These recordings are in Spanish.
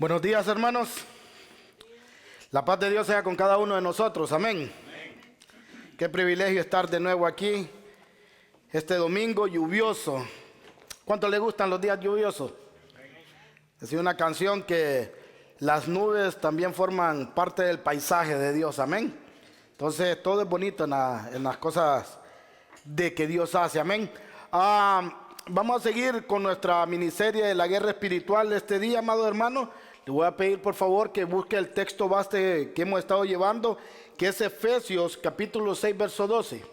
Buenos días, hermanos. La paz de Dios sea con cada uno de nosotros. Amén. Qué privilegio estar de nuevo aquí este domingo lluvioso. ¿Cuánto le gustan los días lluviosos? Es una canción que las nubes también forman parte del paisaje de Dios. Amén. Entonces todo es bonito en las cosas de que Dios hace. Amén. Vamos a seguir con nuestra miniserie de la guerra espiritual este día, amado hermano. Le voy a pedir por favor que busque el texto base que hemos estado llevando, que es Efesios capítulo 6, verso 12.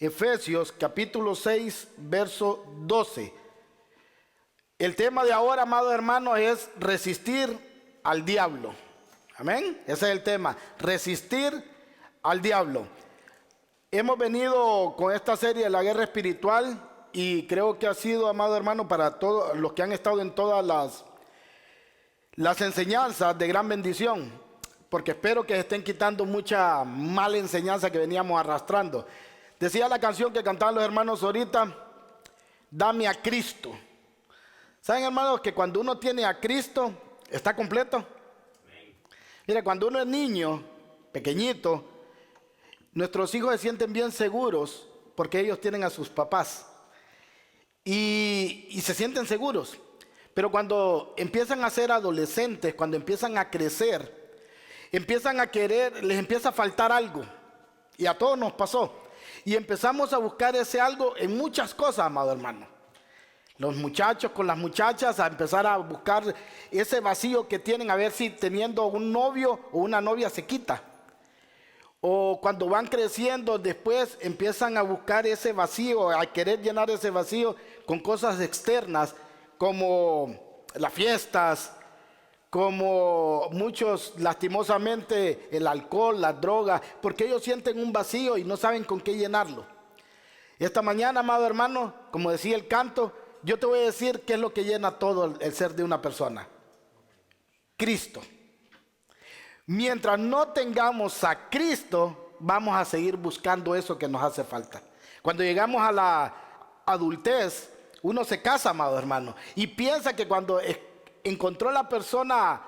Efesios capítulo 6, verso 12. El tema de ahora, amado hermano, es resistir al diablo. Amén. Ese es el tema, resistir al diablo. Hemos venido con esta serie de la guerra espiritual y creo que ha sido, amado hermano, para todos los que han estado en todas las enseñanzas de gran bendición, porque espero que estén quitando mucha mala enseñanza que veníamos arrastrando. Decía la canción que cantaban los hermanos ahorita, dame a Cristo. ¿Saben, hermanos, que cuando uno tiene a Cristo, está completo? Mira, cuando uno es niño, pequeñito, nuestros hijos se sienten bien seguros porque ellos tienen a sus papás y se sienten seguros. Pero cuando empiezan a ser adolescentes, cuando empiezan a crecer, empiezan a querer, les empieza a faltar algo. Y a todos nos pasó. Y empezamos a buscar ese algo en muchas cosas, amado hermano. Los muchachos con las muchachas a empezar a buscar ese vacío que tienen, a ver si teniendo un novio o una novia se quita. O cuando van creciendo, después empiezan a buscar ese vacío, a querer llenar ese vacío con cosas externas, como las fiestas, como muchos lastimosamente el alcohol, las drogas, porque ellos sienten un vacío y no saben con qué llenarlo. Esta mañana, amado hermano, como decía el canto, yo te voy a decir qué es lo que llena todo el ser de una persona. Cristo. Mientras no tengamos a Cristo, vamos a seguir buscando eso que nos hace falta. Cuando llegamos a la adultez, uno se casa, amado hermano, y piensa que cuando encontró la persona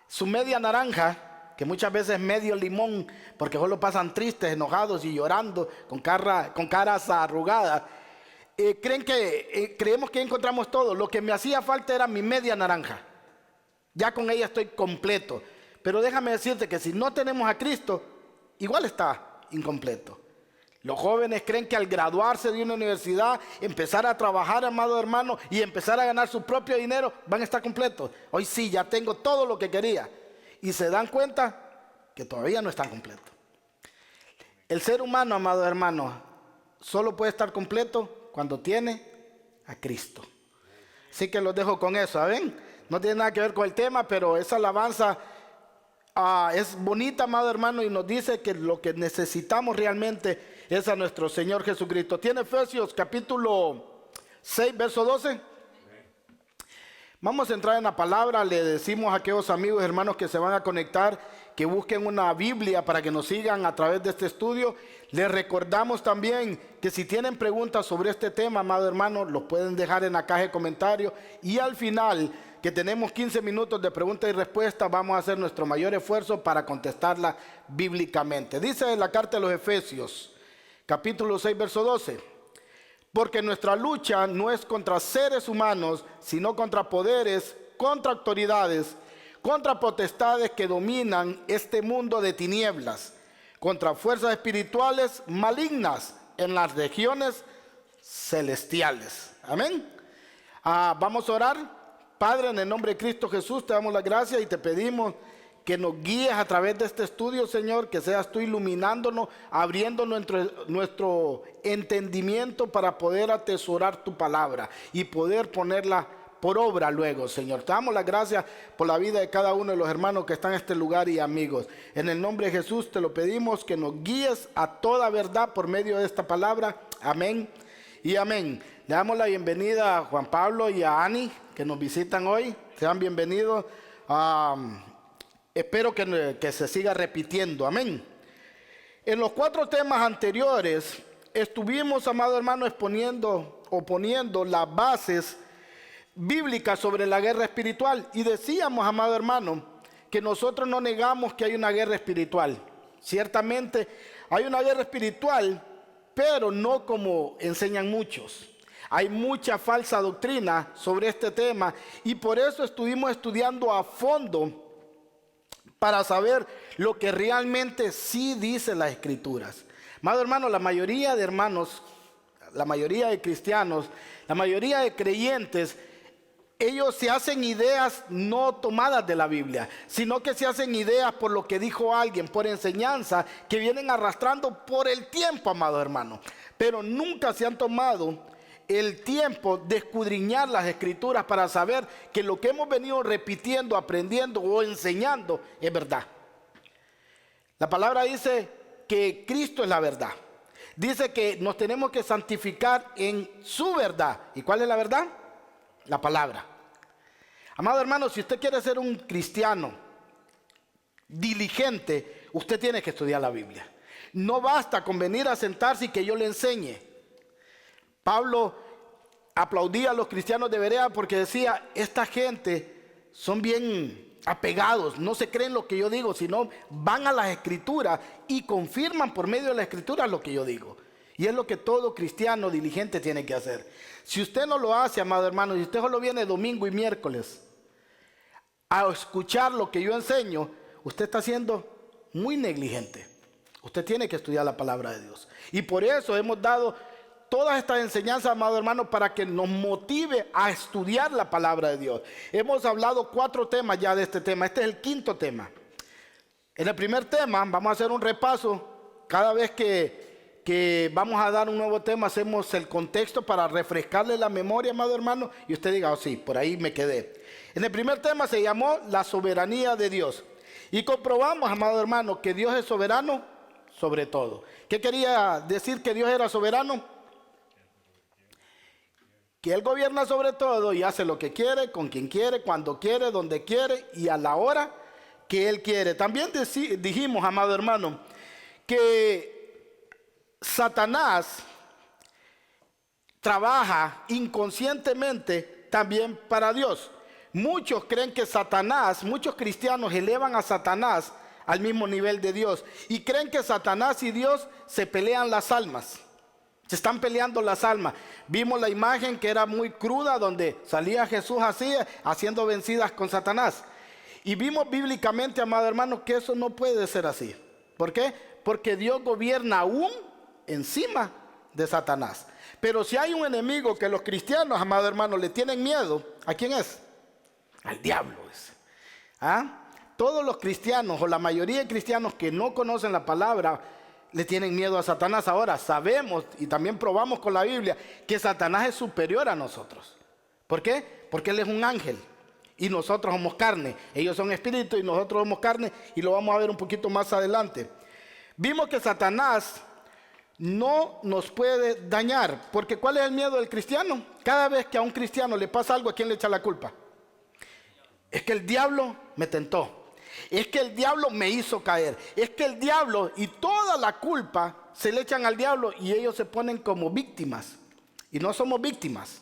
su media naranja, que muchas veces es medio limón, porque solo pasan tristes, enojados y llorando, con caras arrugadas, creemos que encontramos todo. Lo que me hacía falta era mi media naranja. Ya con ella estoy completo. Pero déjame decirte que si no tenemos a Cristo, igual está incompleto. Los jóvenes creen que al graduarse de una universidad, empezar a trabajar, amado hermano, y empezar a ganar su propio dinero, van a estar completos. Hoy sí, ya tengo todo lo que quería. Y se dan cuenta que todavía no están completos. El ser humano, amado hermano, solo puede estar completo cuando tiene a Cristo. Así que los dejo con eso, ¿saben? No tiene nada que ver con el tema, pero esa alabanza es bonita, amado hermano, y nos dice que lo que necesitamos realmente es a nuestro Señor Jesucristo. ¿Tiene Efesios capítulo 6, verso 12? Vamos a entrar en la palabra. Le decimos a aquellos amigos, hermanos que se van a conectar, que busquen una Biblia para que nos sigan a través de este estudio. Les recordamos también que si tienen preguntas sobre este tema, amado hermano, los pueden dejar en la caja de comentarios. Y al final, que tenemos 15 minutos de pregunta y respuesta, vamos a hacer nuestro mayor esfuerzo para contestarla bíblicamente. Dice en la carta de los Efesios, capítulo 6, verso 12. Porque nuestra lucha no es contra seres humanos, sino contra poderes, contra autoridades, contra potestades que dominan este mundo de tinieblas, contra fuerzas espirituales malignas en las regiones celestiales. Amén. Vamos a orar. Padre, en el nombre de Cristo Jesús, te damos las gracias y te pedimos que nos guíes a través de este estudio, Señor, que seas tú iluminándonos, abriendo nuestro entendimiento para poder atesorar tu palabra y poder ponerla por obra luego, Señor. Te damos las gracias por la vida de cada uno de los hermanos que están en este lugar y amigos. En el nombre de Jesús te lo pedimos, que nos guíes a toda verdad por medio de esta palabra. Amén y amén. Le damos la bienvenida a Juan Pablo y a Ani, que nos visitan hoy. Sean bienvenidos. Espero que se siga repitiendo. Amén. En los 4 temas anteriores estuvimos, amado hermano, poniendo las bases bíblica sobre la guerra espiritual. Y decíamos, amado hermano, que nosotros no negamos que hay una guerra espiritual. Ciertamente hay una guerra espiritual, pero no como enseñan muchos. Hay mucha falsa doctrina sobre este tema y por eso estuvimos estudiando a fondo para saber lo que realmente sí dicen las Escrituras. Amado hermano, la mayoría de hermanos, la mayoría de cristianos, la mayoría de creyentes, ellos se hacen ideas no tomadas de la Biblia, sino que se hacen ideas por lo que dijo alguien, por enseñanza, que vienen arrastrando por el tiempo, amado hermano. Pero nunca se han tomado el tiempo de escudriñar las Escrituras para saber que lo que hemos venido repitiendo, aprendiendo o enseñando es verdad. La palabra dice que Cristo es la verdad. Dice que nos tenemos que santificar en su verdad. ¿Y cuál es la verdad? La palabra. Amado hermano, si usted quiere ser un cristiano diligente, usted tiene que estudiar la Biblia. No basta con venir a sentarse y que yo le enseñe. Pablo aplaudía a los cristianos de Berea porque decía, esta gente son bien apegados, no se creen lo que yo digo, sino van a las Escrituras y confirman por medio de las Escrituras lo que yo digo. Y es lo que todo cristiano diligente tiene que hacer. Si usted no lo hace, amado hermano, si usted solo viene domingo y miércoles a escuchar lo que yo enseño, usted está siendo muy negligente. Usted tiene que estudiar la palabra de Dios. Y por eso hemos dado todas estas enseñanzas, amado hermano, para que nos motive a estudiar la palabra de Dios. Hemos hablado 4 temas ya de este tema. Este es el 5º tema. En el primer tema vamos a hacer un repaso. Cada vez que vamos a dar un nuevo tema, hacemos el contexto para refrescarle la memoria, amado hermano, y usted diga, oh sí, por ahí me quedé. En el primer tema se llamó la soberanía de Dios. Y comprobamos, amado hermano, que Dios es soberano sobre todo. ¿Qué quería decir que Dios era soberano? Que Él gobierna sobre todo y hace lo que quiere, con quien quiere, cuando quiere, donde quiere y a la hora que Él quiere. También dijimos, amado hermano, que Satanás trabaja inconscientemente también para Dios. Muchos creen que Satanás, muchos cristianos elevan a Satanás al mismo nivel de Dios y creen que Satanás y Dios se pelean las almas. Se están peleando las almas. Vimos la imagen que era muy cruda donde salía Jesús así, haciendo vencidas con Satanás. Y vimos bíblicamente, amado hermano, que eso no puede ser así. ¿Por qué? Porque Dios gobierna aún encima de Satanás. Pero si hay un enemigo que los cristianos, amado hermano, le tienen miedo, ¿a quién es? Al diablo. ¿Ah? Todos los cristianos o la mayoría de cristianos que no conocen la palabra le tienen miedo a Satanás. Ahora sabemos y también probamos con la Biblia que Satanás es superior a nosotros. ¿Por qué? Porque Él es un ángel y nosotros somos carne. Ellos son espíritu y nosotros somos carne, y lo vamos a ver un poquito más adelante. Vimos que Satanás no nos puede dañar, porque ¿cuál es el miedo del cristiano? Cada vez que a un cristiano le pasa algo, ¿a quién le echa la culpa? Es que el diablo me tentó. Es que el diablo me hizo caer. Es que el diablo, y toda la culpa se le echan al diablo y ellos se ponen como víctimas. Y no somos víctimas.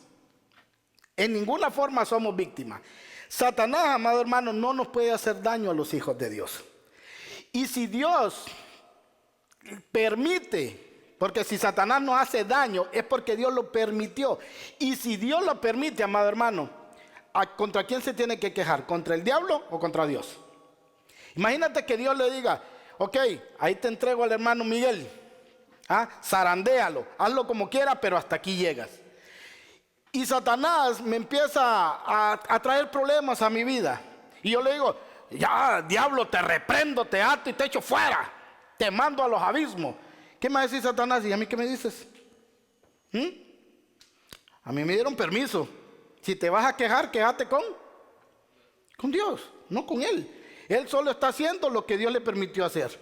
En ninguna forma somos víctimas. Satanás, amado hermano, no nos puede hacer daño a los hijos de Dios. Y si Dios permite, porque si Satanás nos hace daño es porque Dios lo permitió. Y si Dios lo permite, amado hermano, ¿contra quién se tiene que quejar? ¿Contra el diablo o contra Dios? Imagínate que Dios le diga, ok, ahí te entrego al hermano Miguel, zarandéalo, hazlo como quiera, pero hasta aquí llegas. Y Satanás me empieza a traer problemas a mi vida. Y yo le digo, ya, diablo, te reprendo, te ato y te echo fuera. Te mando a los abismos. ¿Qué me va a decir Satanás? ¿Y a mí qué me dices? A mí me dieron permiso. Si te vas a quejar, quéjate con Dios, no con Él. Él solo está haciendo lo que Dios le permitió hacer.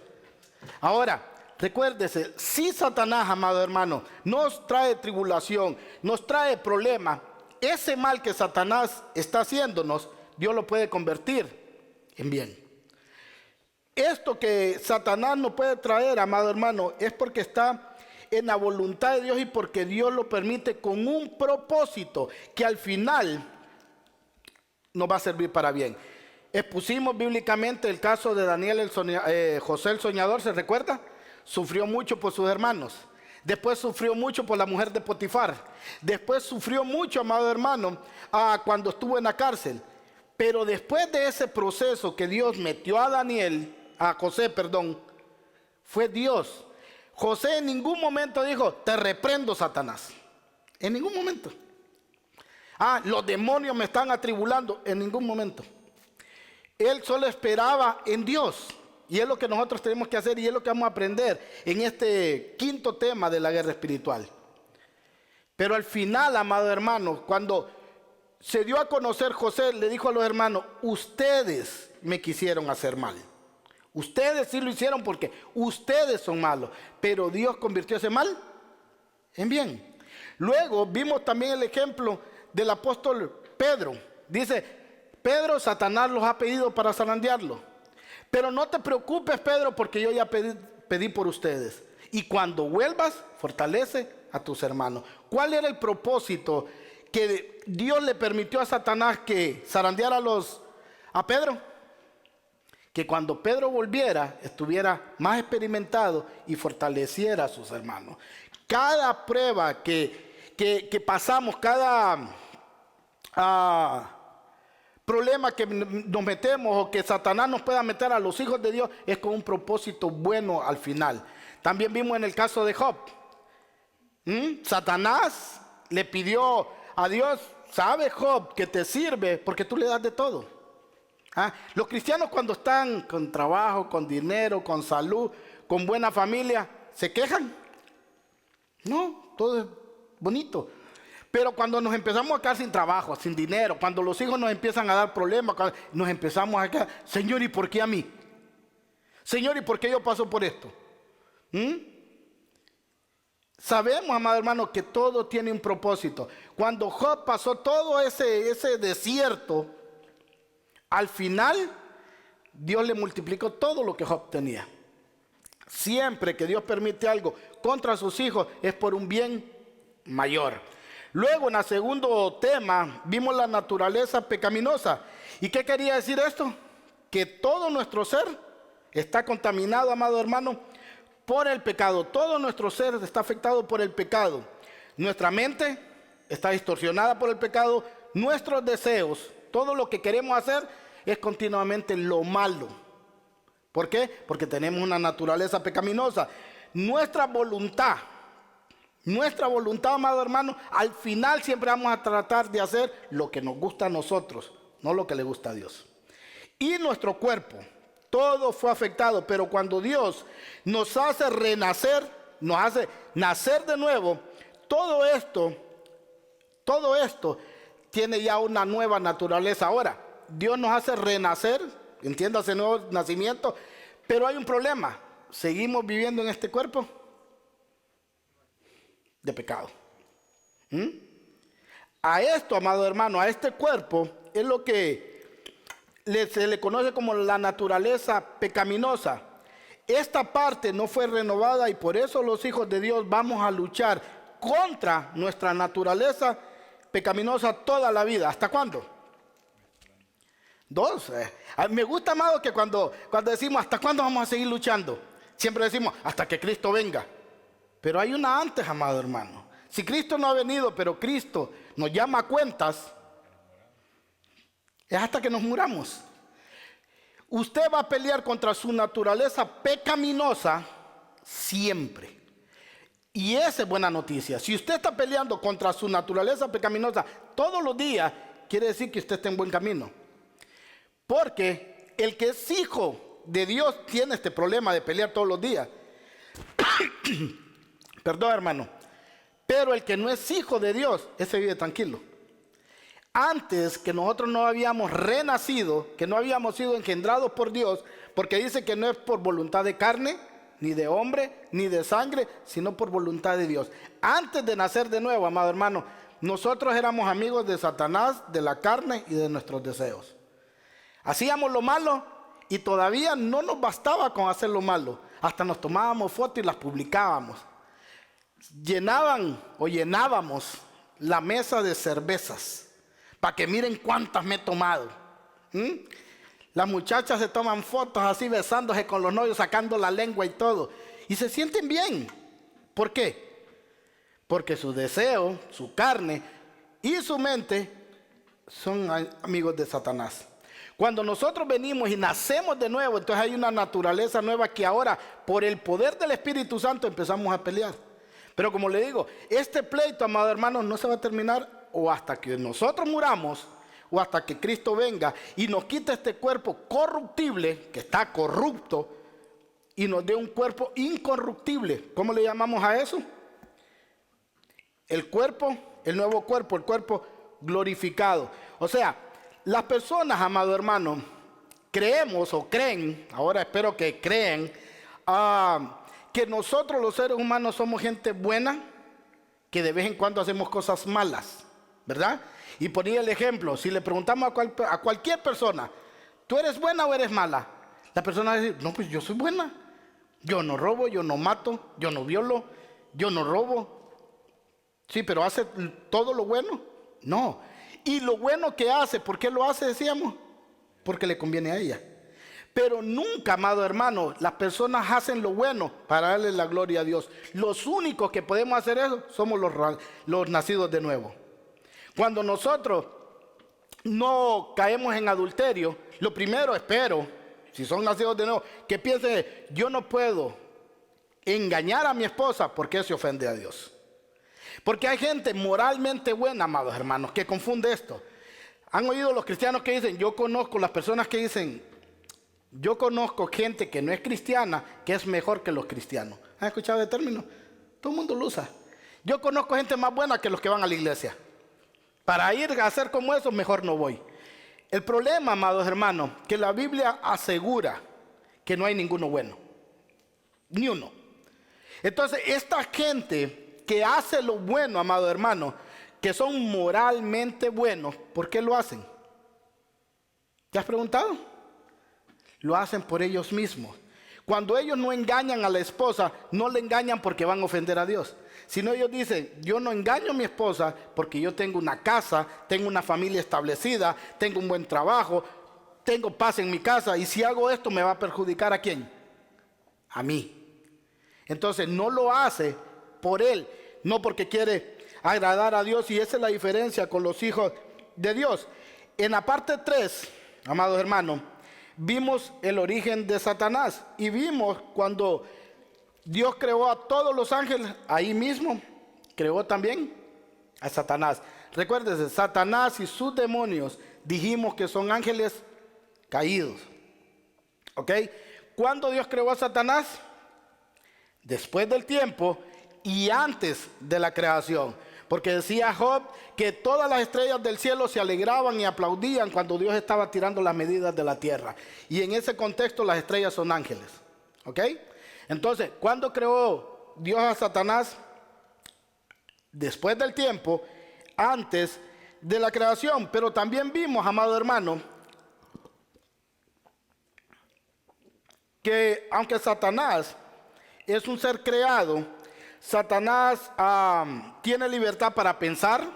Ahora, recuérdese, si Satanás, amado hermano, nos trae tribulación, nos trae problema, ese mal que Satanás está haciéndonos, Dios lo puede convertir en bien. Esto que Satanás nos puede traer, amado hermano, es porque está en la voluntad de Dios y porque Dios lo permite con un propósito, que al final nos va a servir para bien. Expusimos bíblicamente el caso de Daniel, José el soñador, ¿se recuerda? Sufrió mucho por sus hermanos. Después sufrió mucho por la mujer de Potifar. Después sufrió mucho, amado hermano, cuando estuvo en la cárcel. Pero después de ese proceso que Dios metió a José, fue Dios. José en ningún momento dijo, te reprendo, Satanás. En ningún momento. Los demonios me están atribulando. En ningún momento. Él solo esperaba en Dios. Y es lo que nosotros tenemos que hacer y es lo que vamos a aprender en este quinto tema de la guerra espiritual. Pero al final, amado hermano, cuando se dio a conocer José, le dijo a los hermanos, ustedes me quisieron hacer mal. Ustedes sí lo hicieron porque ustedes son malos. Pero Dios convirtió ese mal en bien. Luego vimos también el ejemplo del apóstol Pedro. Dice, Pedro, Satanás los ha pedido para zarandearlo. Pero no te preocupes, Pedro, porque yo ya pedí por ustedes. Y cuando vuelvas, fortalece a tus hermanos. ¿Cuál era el propósito que Dios le permitió a Satanás que zarandeara a Pedro? Que cuando Pedro volviera, estuviera más experimentado y fortaleciera a sus hermanos. Cada prueba que pasamos, cada problema que nos metemos o que Satanás nos pueda meter a los hijos de Dios es con un propósito bueno al final. También vimos en el caso de Job. Satanás le pidió a Dios, ¿sabe, Job, que te sirve porque tú le das de todo? Los cristianos cuando están con trabajo, con dinero, con salud, con buena familia, ¿se quejan? No, todo es bonito. Pero cuando nos empezamos a quedar sin trabajo, sin dinero, cuando los hijos nos empiezan a dar problemas, nos empezamos a quedar, Señor, ¿y por qué a mí? Señor, ¿y por qué yo paso por esto? Sabemos, amado hermano, que todo tiene un propósito. Cuando Job pasó todo ese desierto, al final Dios le multiplicó todo lo que Job tenía. Siempre que Dios permite algo contra sus hijos es por un bien mayor. Luego en el segundo tema vimos la naturaleza pecaminosa. ¿Y qué quería decir esto? Que todo nuestro ser está contaminado, amado hermano, por el pecado. Todo nuestro ser está afectado por el pecado. Nuestra mente está distorsionada por el pecado. Nuestros deseos, todo lo que queremos hacer es continuamente lo malo. ¿Por qué? Porque tenemos una naturaleza pecaminosa. Nuestra voluntad, amado hermano, al final siempre vamos a tratar de hacer lo que nos gusta a nosotros, no lo que le gusta a Dios. Y nuestro cuerpo, todo fue afectado, pero cuando Dios nos hace renacer, nos hace nacer de nuevo, todo esto tiene ya una nueva naturaleza. Ahora, Dios nos hace renacer, entiéndase, nuevo nacimiento, pero hay un problema. Seguimos viviendo en este cuerpo de pecado. A esto, amado hermano, a este cuerpo es lo que se le conoce como la naturaleza pecaminosa. Esta parte no fue renovada y por eso los hijos de Dios vamos a luchar contra nuestra naturaleza pecaminosa toda la vida. ¿Hasta cuándo? Me gusta, amado, que cuando decimos ¿hasta cuándo vamos a seguir luchando? Siempre decimos hasta que Cristo venga. Pero hay una antes, amado hermano. Si Cristo no ha venido, pero Cristo nos llama a cuentas, es hasta que nos muramos. Usted va a pelear contra su naturaleza pecaminosa siempre. Y esa es buena noticia. Si usted está peleando contra su naturaleza pecaminosa todos los días, quiere decir que usted está en buen camino. Porque el que es hijo de Dios tiene este problema de pelear todos los días. Perdón, hermano. Pero el que no es hijo de Dios, ese vive tranquilo. Antes que nosotros no habíamos renacido, que no habíamos sido engendrados por Dios, porque dice que no es por voluntad de carne, ni de hombre, ni de sangre, sino por voluntad de Dios. Antes de nacer de nuevo, amado hermano, nosotros éramos amigos de Satanás, de la carne y de nuestros deseos. Hacíamos lo malo y todavía no nos bastaba con hacer lo malo. Hasta nos tomábamos fotos y las publicábamos. Llenábamos la mesa de cervezas para que miren cuántas me he tomado. Las muchachas se toman fotos así besándose con los novios, sacando la lengua y todo. Y se sienten bien. ¿Por qué? Porque su deseo, su carne y su mente son amigos de Satanás. Cuando nosotros venimos y nacemos de nuevo, entonces hay una naturaleza nueva que ahora, por el poder del Espíritu Santo, empezamos a pelear. Pero como le digo, este pleito, amados hermanos, no se va a terminar o hasta que nosotros muramos o hasta que Cristo venga y nos quite este cuerpo corruptible, que está corrupto, y nos dé un cuerpo incorruptible. ¿Cómo le llamamos a eso? El cuerpo, el nuevo cuerpo, el cuerpo glorificado. O sea, las personas, amado hermano, creemos o creen, ahora espero que creen, que nosotros los seres humanos somos gente buena, que de vez en cuando hacemos cosas malas, ¿verdad? Y ponía el ejemplo, si le preguntamos a cualquier persona, ¿tú eres buena o eres mala? La persona va a decir, no, pues yo soy buena. Yo no robo, yo no mato, yo no violo, yo no robo. Sí, pero ¿hace todo lo bueno? No. Y lo bueno que hace, ¿por qué lo hace, decíamos? Porque le conviene a ella. Pero nunca, amado hermano, las personas hacen lo bueno para darle la gloria a Dios. Los únicos que podemos hacer eso somos los nacidos de nuevo. Cuando nosotros no caemos en adulterio, lo primero, espero, si son nacidos de nuevo, que piensen, yo no puedo engañar a mi esposa porque eso ofende a Dios. Porque hay gente moralmente buena, amados hermanos, que confunde esto. Han oído los cristianos que dicen, yo conozco las personas que dicen, yo conozco gente que no es cristiana, que es mejor que los cristianos. ¿Han escuchado el término? Todo el mundo lo usa. Yo conozco gente más buena que los que van a la iglesia. Para ir a hacer como eso, mejor no voy. El problema, amados hermanos, que la Biblia asegura que no hay ninguno bueno. Ni uno. Entonces, esta gente que hace lo bueno, amado hermano, que son moralmente buenos, ¿por qué lo hacen? ¿Te has preguntado? Lo hacen por ellos mismos. Cuando ellos no engañan a la esposa, no le engañan porque van a ofender a Dios. Sino ellos dicen, yo no engaño a mi esposa porque yo tengo una casa, tengo una familia establecida, tengo un buen trabajo, tengo paz en mi casa, y si hago esto me va a perjudicar ¿a quién? A mí. Entonces no lo hace por él, no porque quiere agradar a Dios, y esa es la diferencia con los hijos de Dios. En la parte 3, amados hermanos, vimos el origen de Satanás y vimos cuando Dios creó a todos los ángeles, ahí mismo creó también a Satanás. Recuérdense, Satanás y sus demonios dijimos que son ángeles caídos. ¿Ok? ¿Cuándo Dios creó a Satanás? Después del tiempo y antes de la creación. Porque decía Job que todas las estrellas del cielo se alegraban y aplaudían cuando Dios estaba tirando las medidas de la tierra. Y en ese contexto las estrellas son ángeles. ¿Ok? Entonces, ¿cuándo creó Dios a Satanás? Después del tiempo, antes de la creación. Pero también vimos, amado hermano, que aunque Satanás es un ser creado, Satanás tiene libertad para pensar,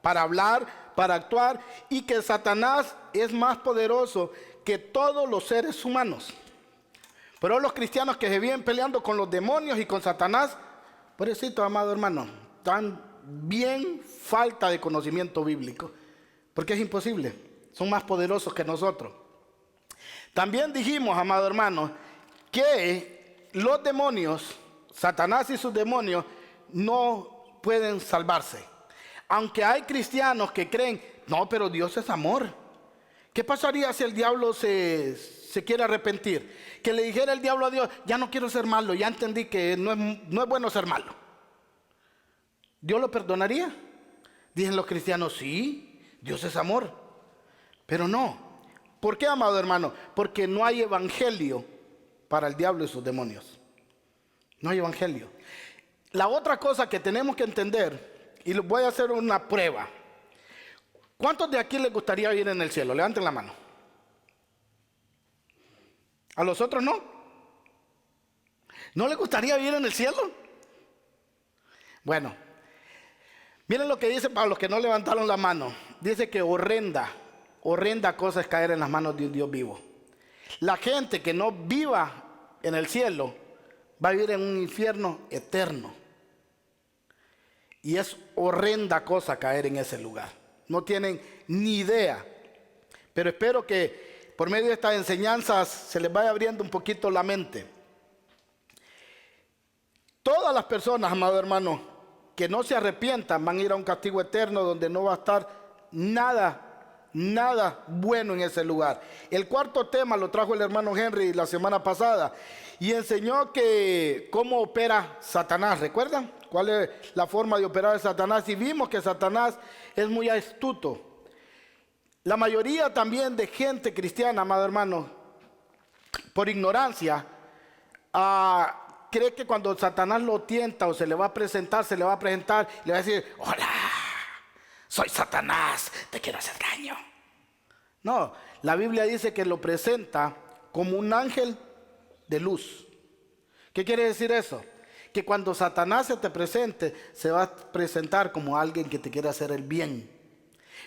para hablar, para actuar, y que Satanás es más poderoso que todos los seres humanos. Pero los cristianos que se vienen peleando con los demonios y con Satanás, pobrecito, amado hermano, están bien falta de conocimiento bíblico, porque es imposible, son más poderosos que nosotros. También dijimos, amado hermano, que los demonios, Satanás y sus demonios, no pueden salvarse. Aunque hay cristianos que creen, no, pero Dios es amor. ¿Qué pasaría si el diablo se quiere arrepentir? Que le dijera el diablo a Dios, ya no quiero ser malo, ya entendí que no es bueno ser malo. ¿Dios lo perdonaría? Dicen los cristianos, sí, Dios es amor. Pero no. ¿Por qué, amado hermano? Porque no hay evangelio para el diablo y sus demonios. No hay evangelio. La otra cosa que tenemos que entender, y les voy a hacer una prueba. ¿Cuántos de aquí les gustaría vivir en el cielo? Levanten la mano. ¿A los otros no? ¿No les gustaría vivir en el cielo? Bueno, miren lo que dice para los que no levantaron la mano. dice que horrenda cosa es caer en las manos de un Dios vivo. La gente que no viva en el cielo va a vivir en un infierno eterno. Y es horrenda cosa caer en ese lugar. No tienen ni idea. Pero espero que por medio de estas enseñanzas se les vaya abriendo un poquito la mente. Todas las personas, amado hermano, que no se arrepientan van a ir a un castigo eterno donde no va a estar nada bueno en ese lugar. El cuarto tema lo trajo el hermano Henry la semana pasada y enseñó que cómo opera Satanás. ¿Recuerdan cuál es la forma de operar de Satanás? Y vimos que Satanás es muy astuto. La mayoría también de gente cristiana, amado hermano, por ignorancia, cree que cuando Satanás lo tienta o se le va a presentar, le va a decir: hola, soy Satanás, te quiero hacer daño. No, la Biblia dice que lo presenta como un ángel de luz. ¿Qué quiere decir eso? Que cuando Satanás se te presente, se va a presentar como alguien que te quiere hacer el bien,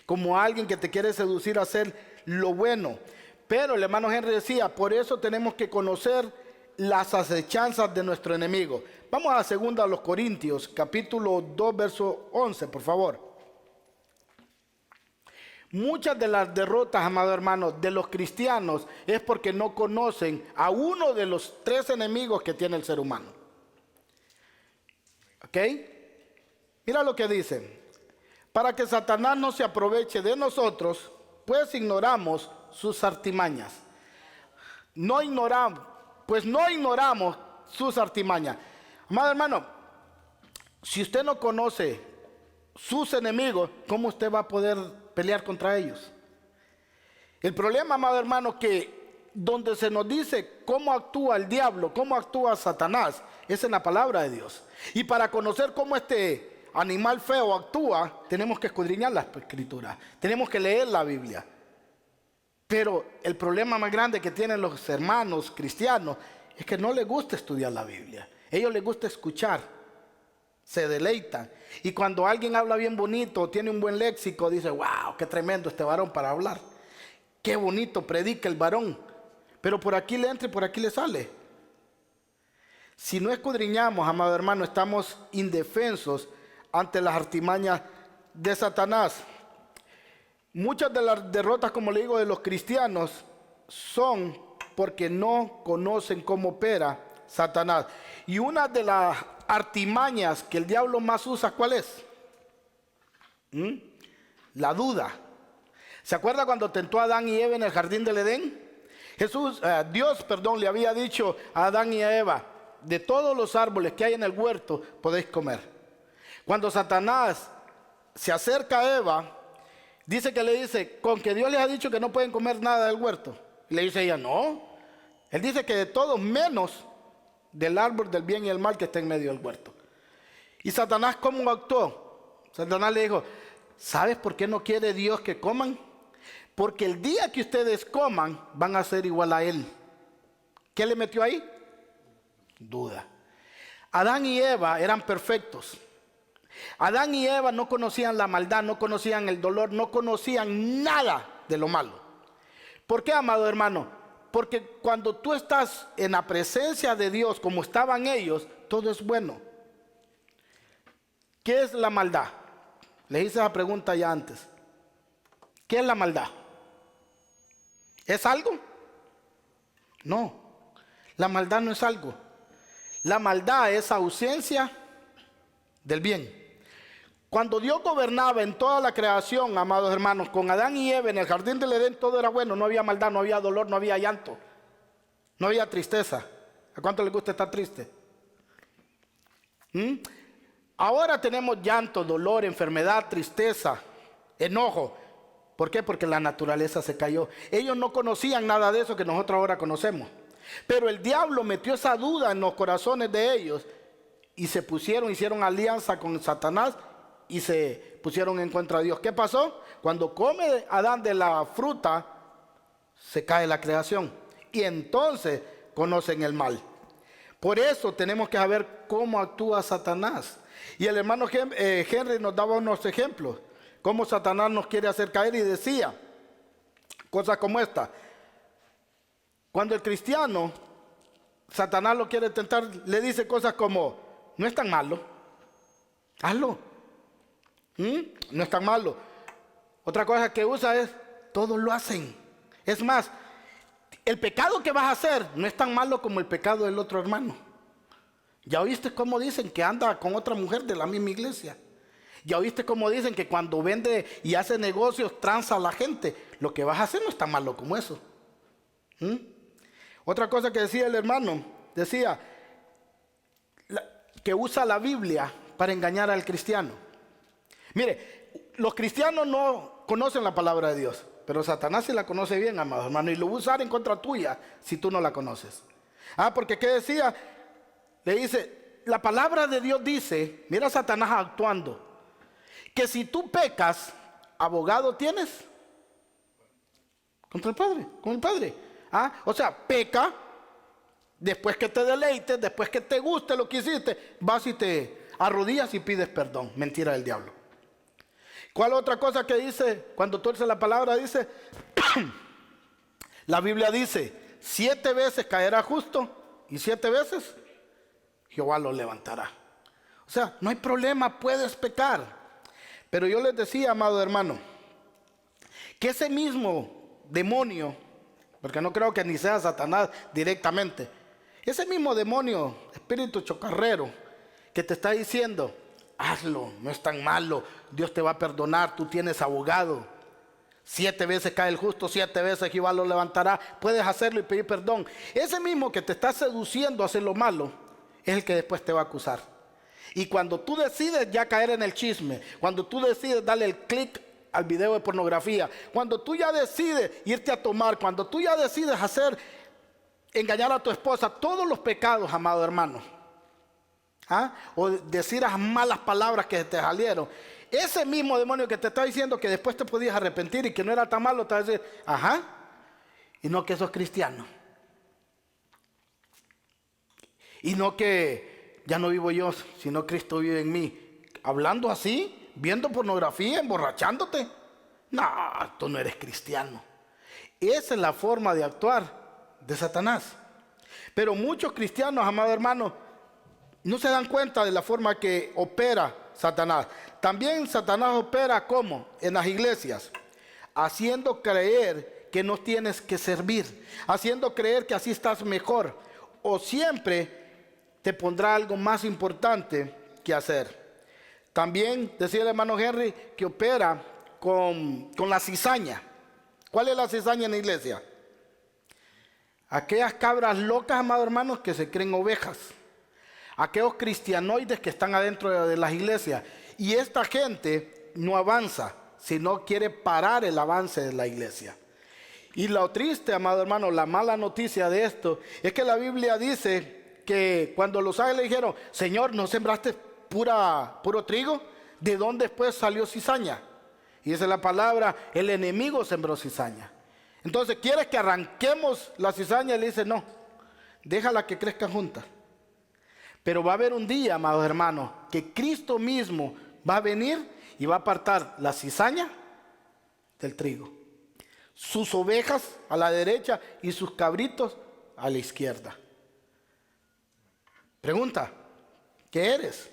como alguien que te quiere seducir a hacer lo bueno. Pero el hermano Henry decía, por eso tenemos que conocer las acechanzas de nuestro enemigo. Vamos a 2 Corintios, capítulo 2, verso 11, por favor. Muchas de las derrotas, amado hermano, de los cristianos es porque no conocen a uno de los 3 enemigos que tiene el ser humano. ¿Ok? Mira lo que dice. Para que Satanás no se aproveche de nosotros, pues ignoramos sus artimañas. No ignoramos sus artimañas. Amado hermano, si usted no conoce sus enemigos, ¿cómo usted va a poder pelear contra ellos? El problema, amado hermano, que donde se nos dice cómo actúa el diablo, cómo actúa Satanás, es en la palabra de Dios. Y para conocer cómo este animal feo actúa, tenemos que escudriñar las escrituras, tenemos que leer la Biblia. Pero el problema más grande que tienen los hermanos cristianos es que no les gusta estudiar la Biblia. A ellos les gusta escuchar, se deleitan. Y cuando alguien habla bien bonito, tiene un buen léxico, dice: wow, qué tremendo este varón para hablar. Qué bonito predica el varón. Pero por aquí le entra y por aquí le sale. Si no escudriñamos, amado hermano, estamos indefensos ante las artimañas de Satanás. Muchas de las derrotas, como le digo, de los cristianos son porque no conocen cómo opera Satanás. Y una de las artimañas que el diablo más usa, ¿cuál es? La duda. ¿Se acuerda cuando tentó a Adán y Eva en el jardín del Edén? Dios le había dicho a Adán y a Eva: de todos los árboles que hay en el huerto podéis comer. Cuando Satanás se acerca a Eva, dice que le dice: con que Dios les ha dicho que no pueden comer nada del huerto. Y le dice ella: no. Él dice que de todos menos del árbol del bien y el mal que está en medio del huerto. ¿Y Satanás cómo actuó? Satanás le dijo: ¿sabes por qué no quiere Dios que coman? Porque el día que ustedes coman van a ser igual a Él. ¿Qué le metió ahí? Duda. Adán y Eva eran perfectos. Adán y Eva no conocían la maldad, no conocían el dolor, no conocían nada de lo malo. ¿Por qué, amado hermano? Porque cuando tú estás en la presencia de Dios, como estaban ellos, todo es bueno. ¿Qué es la maldad? Les hice esa pregunta ya antes. ¿Qué es la maldad? ¿Es algo? No, la maldad no es algo. La maldad es ausencia del bien. Cuando Dios gobernaba en toda la creación, amados hermanos, con Adán y Eva en el jardín del Edén, todo era bueno, no había maldad, no había dolor, no había llanto, no había tristeza. ¿A cuánto les gusta estar triste? Ahora tenemos llanto, dolor, enfermedad, tristeza, enojo. ¿Por qué? Porque la naturaleza se cayó. Ellos no conocían nada de eso que nosotros ahora conocemos. Pero el diablo metió esa duda en los corazones de ellos y hicieron alianza con Satanás y se pusieron en contra de Dios. ¿Qué pasó? Cuando come Adán de la fruta, se cae la creación. Y entonces conocen el mal. Por eso tenemos que saber cómo actúa Satanás. Y el hermano Henry nos daba unos ejemplos. cómo Satanás nos quiere hacer caer, y decía cosas como esta. Cuando el cristiano, Satanás lo quiere tentar, le dice cosas como: no es tan malo, hazlo. No es tan malo. Otra cosa que usa es: todos lo hacen. Es más, el pecado que vas a hacer no es tan malo como el pecado del otro hermano. ¿Ya oíste cómo dicen que anda con otra mujer de la misma iglesia? ¿Ya oíste cómo dicen que cuando vende y hace negocios tranza a la gente? Lo que vas a hacer no es tan malo como eso. Otra cosa que decía el hermano, decía que usa la Biblia para engañar al cristiano. Mire, los cristianos no conocen la palabra de Dios, pero Satanás sí la conoce bien, amado hermano, y lo va a usar en contra tuya si tú no la conoces. Porque ¿qué decía? Le dice, la palabra de Dios dice, mira Satanás actuando, que si tú pecas, abogado tienes contra el Padre, con el Padre. O sea, peca, después que te deleites, después que te guste lo que hiciste, vas y te arrodillas y pides perdón. Mentira del diablo. ¿Cuál otra cosa que dice cuando tuerce la palabra? Dice, la Biblia dice, 7 veces caerá justo y 7 veces Jehová lo levantará. O sea, no hay problema, puedes pecar. Pero yo les decía, amado hermano, que ese mismo demonio, porque no creo que ni sea Satanás directamente, ese mismo demonio, espíritu chocarrero, que te está diciendo, hazlo, no es tan malo, Dios te va a perdonar, tú tienes abogado. 7 veces cae el justo, 7 veces Jehová lo levantará. Puedes hacerlo y pedir perdón. Ese mismo que te está seduciendo a hacer lo malo, es el que después te va a acusar. Y cuando tú decides ya caer en el chisme, cuando tú decides darle el clic al video de pornografía, cuando tú ya decides irte a tomar, cuando tú ya decides engañar a tu esposa, todos los pecados, amado hermano, o decir las malas palabras que te salieron, ese mismo demonio que te está diciendo que después te podías arrepentir y que no era tan malo, te va a decir, y no que sos cristiano, y no que ya no vivo yo, sino Cristo vive en mí, hablando así, viendo pornografía, emborrachándote. No, tú no eres cristiano. Esa es la forma de actuar de Satanás. Pero muchos cristianos, amado hermano, no se dan cuenta de la forma que opera Satanás. También Satanás opera ¿cómo? En las iglesias, haciendo creer que no tienes que servir, haciendo creer que así estás mejor, o siempre te pondrá algo más importante que hacer. También decía el hermano Henry que opera con la cizaña. ¿Cuál es la cizaña en la iglesia? Aquellas cabras locas, amados hermanos, que se creen ovejas. Aquellos cristianoides que están adentro de las iglesias. Y esta gente no avanza, sino quiere parar el avance de la iglesia. Y lo triste, amado hermano, la mala noticia de esto, es que la Biblia dice que cuando los ángeles dijeron, Señor, ¿no sembraste puro trigo? ¿De dónde después salió cizaña? Y esa es la palabra, el enemigo sembró cizaña. Entonces, ¿quieres que arranquemos la cizaña? Y le dice, no, déjala que crezcan juntas. Pero va a haber un día, amados hermanos, que Cristo mismo va a venir y va a apartar la cizaña del trigo. Sus ovejas a la derecha y sus cabritos a la izquierda. Pregunta, ¿qué eres?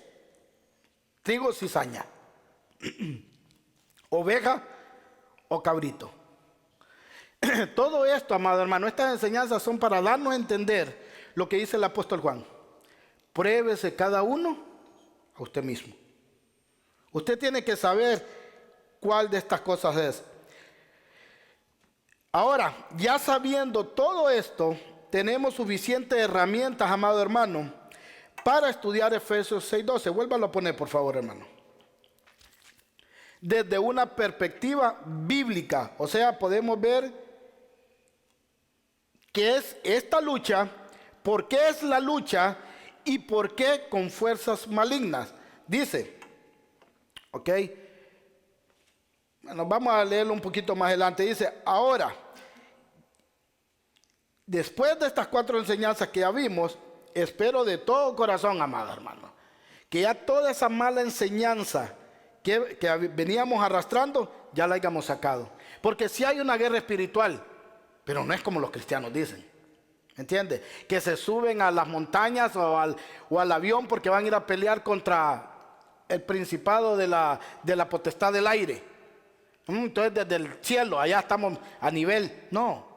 ¿Trigo o cizaña? ¿Oveja o cabrito? Todo esto, amado hermano, estas enseñanzas son para darnos a entender lo que dice el apóstol Juan. Pruébese cada uno a usted mismo. Usted tiene que saber cuál de estas cosas es. Ahora, ya sabiendo todo esto, tenemos suficientes herramientas, amado hermano, para estudiar Efesios 6:12. Vuélvalo a poner, por favor, hermano. Desde una perspectiva bíblica. O sea, podemos ver qué es esta lucha, por qué es la lucha y por qué con fuerzas malignas. Dice, ok, bueno, vamos a leerlo un poquito más adelante. Dice, ahora, después de estas 4 enseñanzas que ya vimos, espero de todo corazón, amado hermano, que ya toda esa mala enseñanza que veníamos arrastrando, ya la hayamos sacado. Porque si hay una guerra espiritual, pero no es como los cristianos dicen. ¿Entiende? Que se suben a las montañas o al avión porque van a ir a pelear contra el principado de la potestad del aire. Entonces desde el cielo, allá estamos a nivel. No,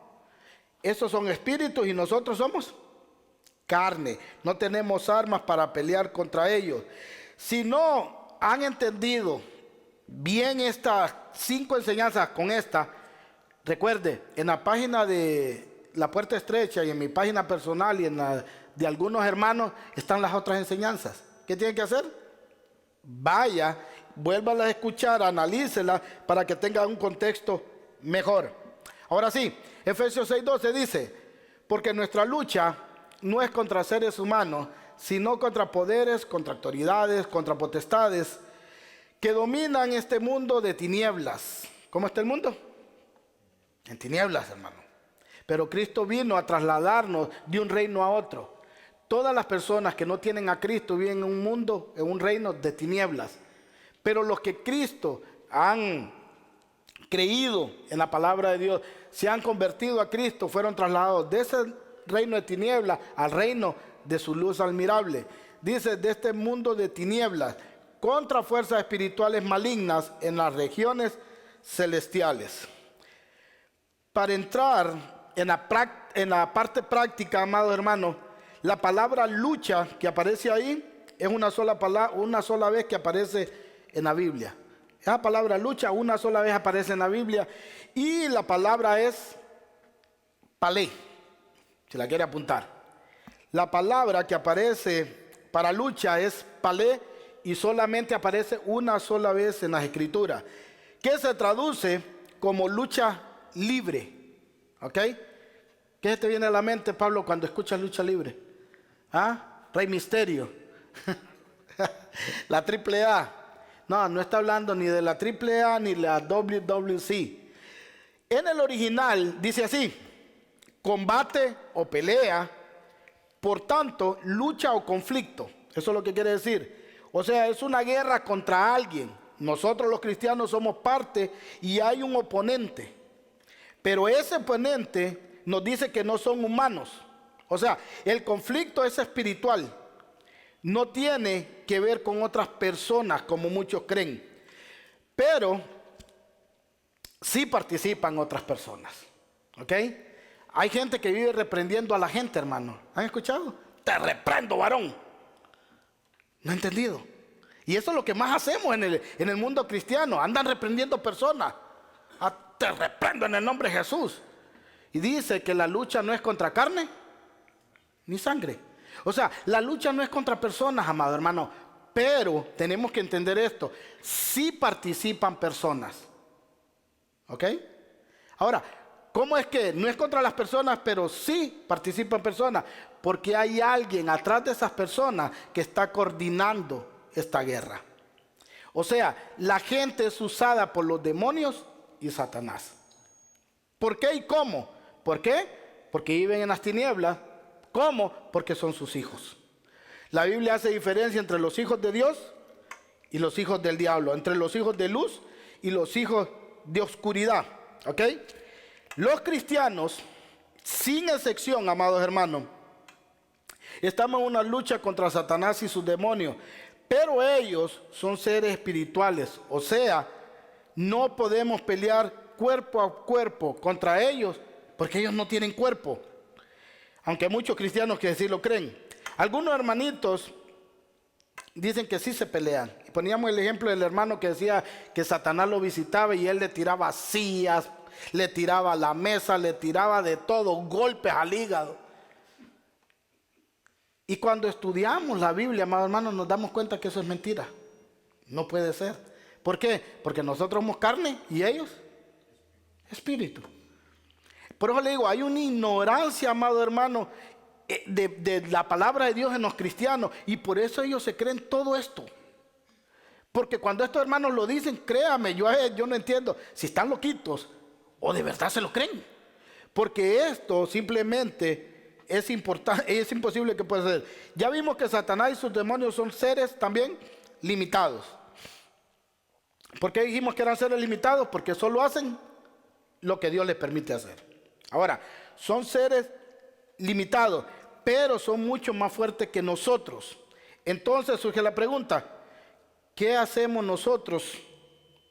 esos son espíritus y nosotros somos carne. No tenemos armas para pelear contra ellos. Si no han entendido bien estas 5 enseñanzas con esta, recuerde, en la página de La Puerta Estrecha y en mi página personal y en la de algunos hermanos están las otras enseñanzas. ¿Qué tiene que hacer? Vaya, vuélvala a escuchar, analícela para que tenga un contexto mejor. Ahora sí, Efesios 6:12 dice, porque nuestra lucha no es contra seres humanos, sino contra poderes, contra autoridades, contra potestades que dominan este mundo de tinieblas. ¿Cómo está el mundo? En tinieblas, hermano. Pero Cristo vino a trasladarnos de un reino a otro. Todas las personas que no tienen a Cristo viven en un mundo, en un reino de tinieblas. Pero los que Cristo han creído en la palabra de Dios, se han convertido a Cristo, fueron trasladados de ese reino de tinieblas al reino de su luz admirable. Dice, de este mundo de tinieblas, contra fuerzas espirituales malignas en las regiones celestiales. Para entrar en la parte práctica, amados hermanos, la palabra lucha que aparece ahí es una sola vez que aparece en la Biblia. Esa palabra lucha una sola vez aparece en la Biblia y la palabra es palé, si la quiere apuntar. La palabra que aparece para lucha es palé y solamente aparece una sola vez en las Escrituras, que se traduce como lucha libre. ¿Ok? ¿Qué se te viene a la mente, Pablo, cuando escuchas lucha libre? ¿Ah? Rey Misterio. La AAA. No, no está hablando ni de la AAA ni de la WWC. En el original dice así: combate o pelea, por tanto, lucha o conflicto. Eso es lo que quiere decir. O sea, es una guerra contra alguien. Nosotros los cristianos somos parte y hay un oponente. Pero ese oponente nos dice que no son humanos. O sea, el conflicto es espiritual. No tiene que ver con otras personas como muchos creen. Pero sí participan otras personas. ¿Ok? Hay gente que vive reprendiendo a la gente, hermano. ¿Han escuchado? Te reprendo, varón. No he entendido. Y eso es lo que más hacemos en el mundo cristiano. Andan reprendiendo personas. Te reprendo en el nombre de Jesús. Y dice que la lucha no es contra carne ni sangre. O sea, la lucha no es contra personas, amado hermano. Pero tenemos que entender esto. Sí participan personas. ¿Ok? Ahora, ¿cómo es que no es contra las personas, pero sí participan personas? Porque hay alguien atrás de esas personas que está coordinando esta guerra. O sea, la gente es usada por los demonios y Satanás. ¿Por qué y cómo? ¿Por qué? Porque viven en las tinieblas. ¿Cómo? Porque son sus hijos. La Biblia hace diferencia entre los hijos de Dios y los hijos del diablo, entre los hijos de luz y los hijos de oscuridad. ¿Ok? Los cristianos, sin excepción, amados hermanos, estamos en una lucha contra Satanás y sus demonios, pero ellos son seres espirituales. O sea, no podemos pelear cuerpo a cuerpo contra ellos porque ellos no tienen cuerpo. Aunque hay muchos cristianos que sí lo creen. Algunos hermanitos dicen que sí se pelean. Poníamos el ejemplo del hermano que decía que Satanás lo visitaba y él le tiraba sillas, le tiraba a la mesa, le tiraba de todo, golpes al hígado. Y cuando estudiamos la Biblia, amados hermanos, nos damos cuenta que eso es mentira. No puede ser. ¿Por qué? Porque nosotros somos carne y ellos espíritu. Por eso le digo, hay una ignorancia, amado hermano, de la palabra de Dios en los cristianos. Y por eso ellos se creen todo esto. Porque cuando estos hermanos lo dicen, créame, yo no entiendo si están loquitos o de verdad se lo creen. Porque esto simplemente es imposible que pueda ser. Ya vimos que Satanás y sus demonios son seres también limitados. ¿Por qué dijimos que eran seres limitados? Porque solo hacen lo que Dios les permite hacer. Ahora, son seres limitados, pero son mucho más fuertes que nosotros. Entonces surge la pregunta, ¿qué hacemos nosotros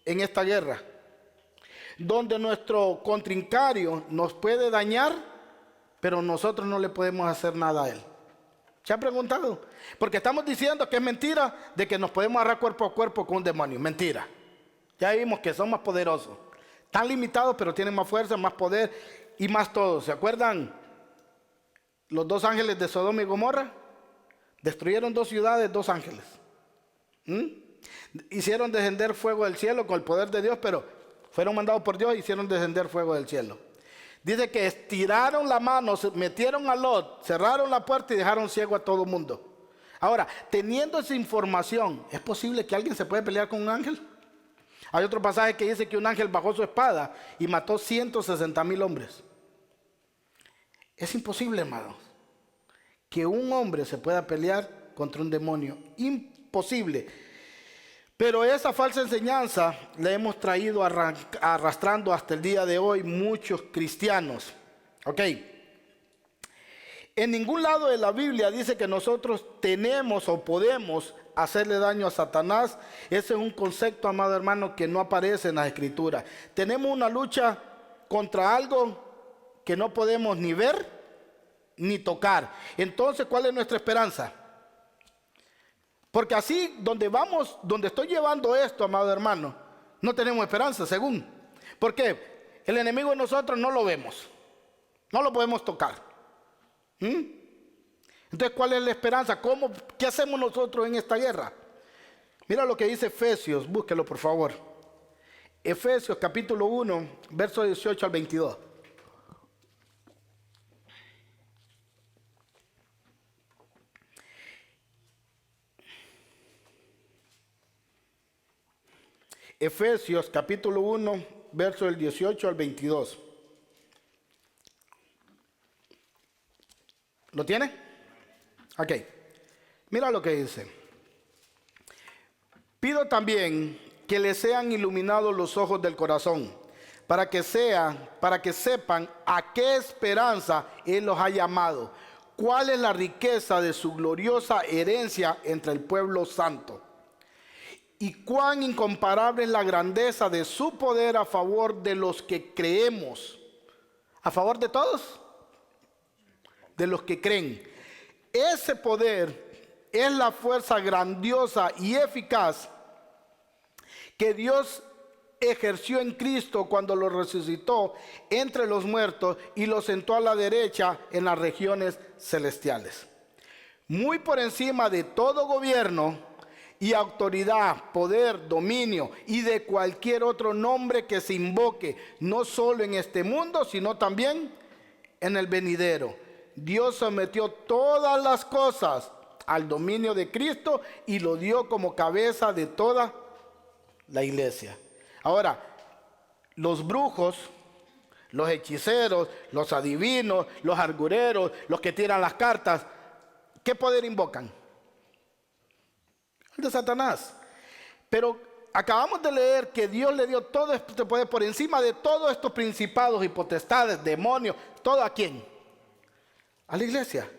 en esta guerra? Donde nuestro contrincario nos puede dañar, pero nosotros no le podemos hacer nada a él. ¿Se han preguntado? Porque estamos diciendo que es mentira de que nos podemos agarrar cuerpo a cuerpo con un demonio. Mentira. Ya vimos que son más poderosos. Están limitados, pero tienen más fuerza, más poder y más todo. ¿Se acuerdan los dos ángeles de Sodoma y Gomorra? Destruyeron 2 ciudades, 2 ángeles. Hicieron descender fuego del cielo con el poder de Dios, pero fueron mandados por Dios y hicieron descender fuego del cielo. Dice que estiraron la mano, metieron a Lot, cerraron la puerta y dejaron ciego a todo el mundo. Ahora, teniendo esa información, ¿es posible que alguien se pueda pelear con un ángel? Hay otro pasaje que dice que un ángel bajó su espada y mató 160,000 hombres. Es imposible, hermanos, que un hombre se pueda pelear contra un demonio. Imposible. Pero esa falsa enseñanza la hemos traído arrastrando hasta el día de hoy muchos cristianos. Ok. En ningún lado de la Biblia dice que nosotros tenemos o podemos hacerle daño a Satanás. Ese es un concepto, amado hermano, que no aparece en las Escrituras. Tenemos una lucha contra algo que no podemos ni ver ni tocar. Entonces, ¿cuál es nuestra esperanza? Porque así, donde vamos, donde estoy llevando esto, amado hermano, no tenemos esperanza, según. ¿Por qué? El enemigo de nosotros no lo vemos, no lo podemos tocar. Entonces, ¿cuál es la esperanza? ¿Qué hacemos nosotros en esta guerra? Mira lo que dice Efesios, búsquelo por favor. Efesios capítulo 1, verso 18 al 22. Efesios capítulo 1, verso del 18 al 22. ¿Lo tiene? Ok. Mira lo que dice. Pido también que les sean iluminados los ojos del corazón, para que sepan a qué esperanza Él los ha llamado, cuál es la riqueza de su gloriosa herencia entre el pueblo santo, y cuán incomparable es la grandeza de su poder a favor de los que creemos. ¿A favor de todos? De los que creen. Ese poder es la fuerza grandiosa y eficaz que Dios ejerció en Cristo cuando lo resucitó entre los muertos y lo sentó a la derecha en las regiones celestiales. Muy por encima de todo gobierno y autoridad, poder, dominio y de cualquier otro nombre que se invoque, no solo en este mundo, sino también en el venidero. Dios sometió todas las cosas al dominio de Cristo y lo dio como cabeza de toda la iglesia. Ahora, los brujos, los hechiceros, los adivinos, los argureros, los que tiran las cartas, ¿qué poder invocan? El de Satanás. Pero acabamos de leer que Dios le dio todo este poder por encima de todos estos principados y potestades, demonios, ¿todo a quién? A la iglesia.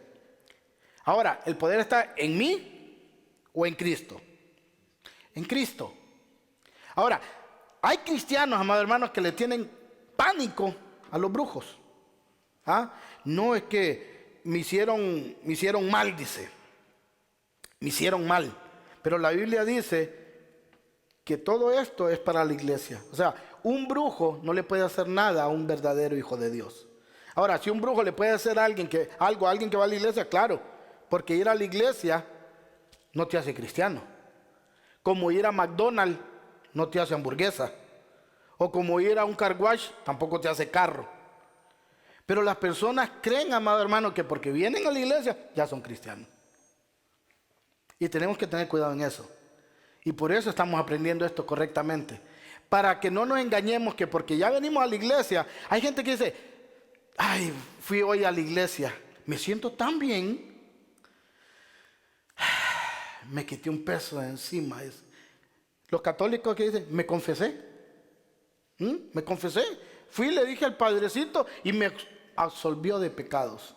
Ahora, ¿el poder está en mí o en Cristo? En Cristo. Ahora, hay cristianos, amados hermanos, que le tienen pánico a los brujos. No, es que me hicieron mal, dice. Me hicieron mal. Pero la Biblia dice que todo esto es para la iglesia. O sea, un brujo no le puede hacer nada a un verdadero hijo de Dios. Ahora, si un brujo le puede hacer a alguien que va a la iglesia, claro, porque ir a la iglesia no te hace cristiano. Como ir a McDonald's no te hace hamburguesa. O como ir a un car wash tampoco te hace carro. Pero las personas creen, amado hermano, que porque vienen a la iglesia ya son cristianos. Y tenemos que tener cuidado en eso. Y por eso estamos aprendiendo esto correctamente. Para que no nos engañemos que porque ya venimos a la iglesia, hay gente que dice, ay, fui hoy a la iglesia, me siento tan bien, me quité un peso de encima. Los católicos que dicen, me confesé. Me confesé. Fui y le dije al Padrecito y me absolvió de pecados.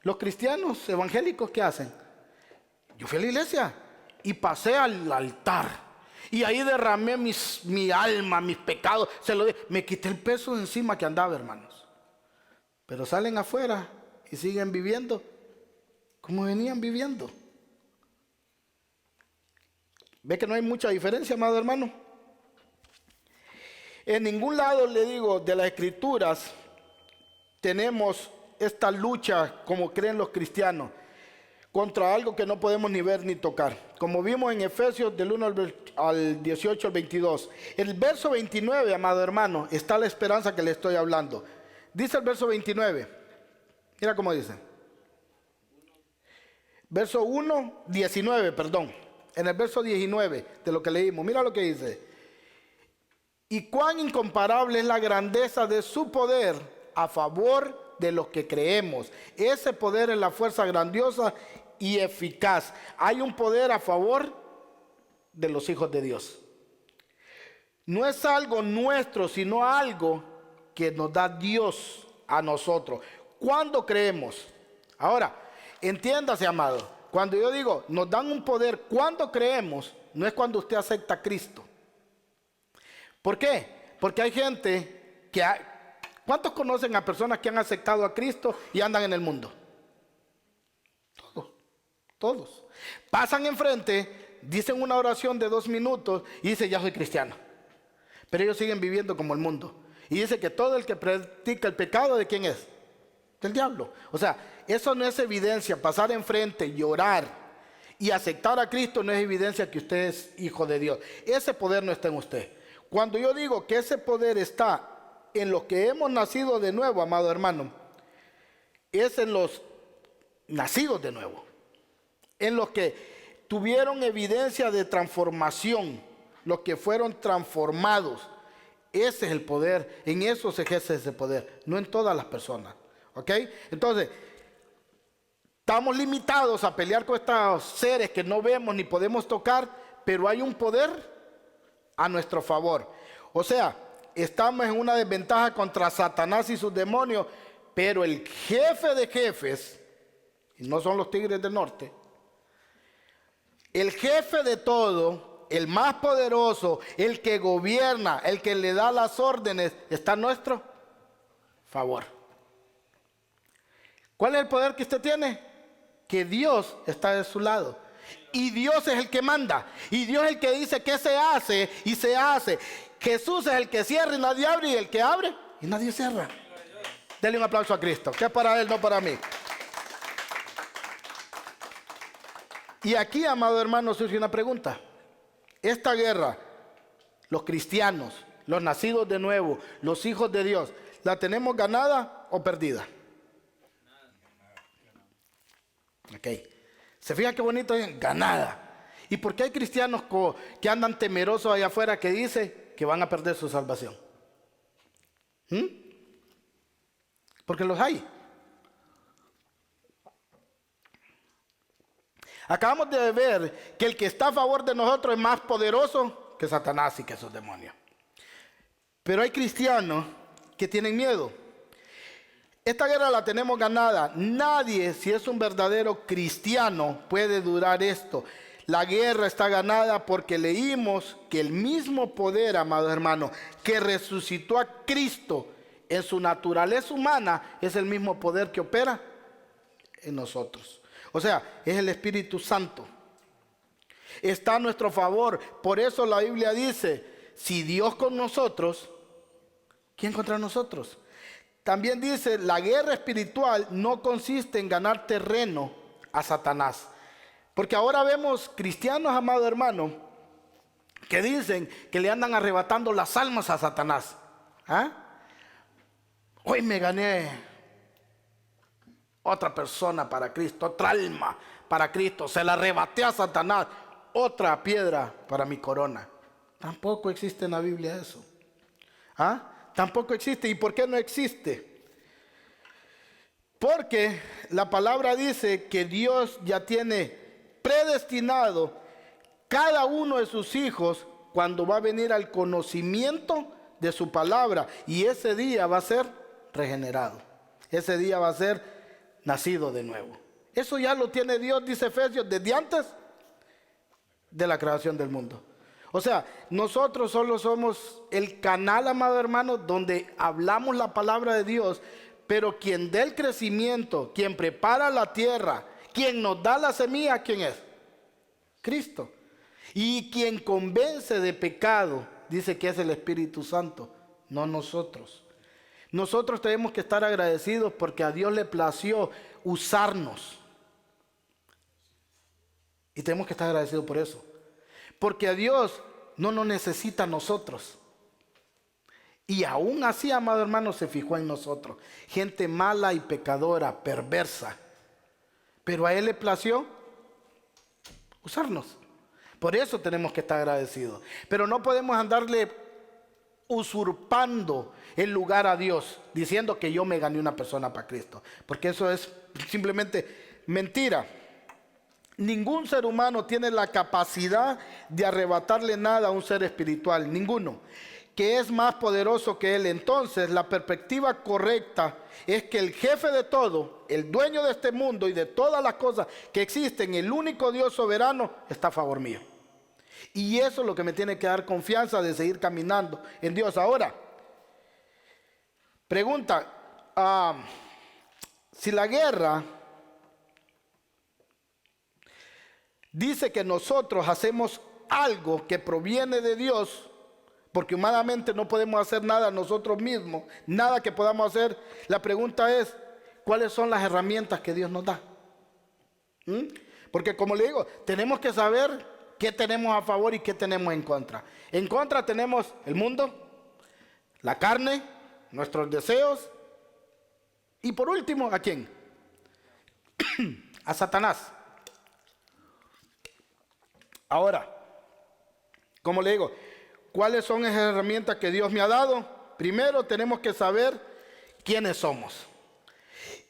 Los cristianos evangélicos, ¿qué hacen? Yo fui a la iglesia y pasé al altar. Y ahí derramé mi alma, mis pecados. Me quité el peso de encima que andaba, hermanos. Pero salen afuera y siguen viviendo como venían viviendo. ¿Ve que no hay mucha diferencia, amado hermano? En ningún lado, le digo, de las Escrituras tenemos esta lucha, como creen los cristianos, contra algo que no podemos ni ver ni tocar. Como vimos en Efesios del 1 al 18 al 22. En el verso 29, amado hermano, está la esperanza que le estoy hablando. Dice el verso 29. Mira cómo dice. Verso 1, 19, perdón. En el verso 19 de lo que leímos. Mira lo que dice. Y cuán incomparable es la grandeza de su poder a favor de los que creemos. Ese poder es la fuerza grandiosa y eficaz. Hay un poder a favor de los hijos de Dios. No es algo nuestro, sino algo que nos da Dios a nosotros. ¿Cuándo creemos? Ahora, entiéndase, amado. Cuando yo digo, nos dan un poder, ¿cuándo creemos? No es cuando usted acepta a Cristo. ¿Por qué? Porque hay gente que... ¿Cuántos conocen a personas que han aceptado a Cristo y andan en el mundo? Todos. Pasan enfrente, dicen una oración de 2 minutos y dicen, ya soy cristiano. Pero ellos siguen viviendo como el mundo. Y dice que todo el que practica el pecado, ¿de quién es? Del diablo. O sea, eso no es evidencia. Pasar enfrente, llorar y aceptar a Cristo no es evidencia que usted es hijo de Dios. Ese poder no está en usted. Cuando yo digo que ese poder está en los que hemos nacido de nuevo, amado hermano, es en los nacidos de nuevo, en los que tuvieron evidencia de transformación, los que fueron transformados. Ese es el poder, en eso se ejerce ese poder, no en todas las personas. ¿Ok? Entonces, estamos limitados a pelear con estos seres que no vemos ni podemos tocar, pero hay un poder a nuestro favor. O sea, estamos en una desventaja contra Satanás y sus demonios, pero el jefe de jefes, y no son los tigres del norte, el jefe de todo, el más poderoso, el que gobierna, el que le da las órdenes, está a nuestro favor. ¿Cuál es el poder que usted tiene? Que Dios está de su lado. Y Dios es el que manda. Y Dios es el que dice que se hace y se hace. Jesús es el que cierra y nadie abre, y el que abre y nadie cierra. Denle un aplauso a Cristo, que es para Él, no para mí. Y aquí, amado hermano, surge una pregunta. Esta guerra, los cristianos, los nacidos de nuevo, los hijos de Dios, ¿la tenemos ganada o perdida? Ok. ¿Se fija qué bonito es? Ganada. ¿Y por qué hay cristianos que andan temerosos allá afuera que dicen que van a perder su salvación? Porque los hay. Acabamos de ver que el que está a favor de nosotros es más poderoso que Satanás y que sus demonios. Pero hay cristianos que tienen miedo. Esta guerra la tenemos ganada. Nadie, si es un verdadero cristiano, puede dudar esto. La guerra está ganada porque leímos que el mismo poder, amado hermano, que resucitó a Cristo en su naturaleza humana, es el mismo poder que opera en nosotros. O sea, es el Espíritu Santo. Está a nuestro favor. Por eso la Biblia dice, si Dios con nosotros, ¿quién contra nosotros? También dice, la guerra espiritual no consiste en ganar terreno a Satanás. Porque ahora vemos cristianos, amado hermano, que dicen que le andan arrebatando las almas a Satanás. Hoy me gané otra persona para Cristo, otra alma para Cristo. Se la arrebaté a Satanás, otra piedra para mi corona. Tampoco existe en la Biblia eso. Tampoco existe. ¿Y por qué no existe? Porque la palabra dice que Dios ya tiene predestinado cada uno de sus hijos cuando va a venir al conocimiento de su palabra. Y ese día va a ser regenerado. Ese día va a ser nacido de nuevo. Eso ya lo tiene Dios, dice Efesios, desde antes de la creación del mundo. O sea, nosotros solo somos el canal, amado hermano, donde hablamos la palabra de Dios, pero quien da el crecimiento, quien prepara la tierra, quien nos da la semilla, ¿quién es? Cristo. Y quien convence de pecado, dice que es el Espíritu Santo, no nosotros. Nosotros tenemos que estar agradecidos porque a Dios le plació usarnos. Y tenemos que estar agradecidos por eso. Porque a Dios no nos necesita a nosotros. Y aún así, amado hermano, se fijó en nosotros. Gente mala y pecadora, perversa. Pero a Él le plació usarnos. Por eso tenemos que estar agradecidos. Pero no podemos andarle usurpando el lugar a Dios, diciendo que yo me gané una persona para Cristo. Porque eso es simplemente mentira. Ningún ser humano tiene la capacidad de arrebatarle nada a un ser espiritual, ninguno, que es más poderoso que él. Entonces, la perspectiva correcta es que el jefe de todo, el dueño de este mundo y de todas las cosas que existen, el único Dios soberano, está a favor mío. Y eso es lo que me tiene que dar confianza de seguir caminando en Dios. Ahora, pregunta, si la guerra dice que nosotros hacemos algo que proviene de Dios, porque humanamente no podemos hacer nada nosotros mismos, nada que podamos hacer. La pregunta es, ¿cuáles son las herramientas que Dios nos da? Porque como le digo, tenemos que saber qué tenemos a favor y qué tenemos en contra. En contra tenemos el mundo, la carne, nuestros deseos, y por último, ¿a quién? A Satanás. Ahora, como le digo, ¿cuáles son esas herramientas que Dios me ha dado? Primero tenemos que saber quiénes somos.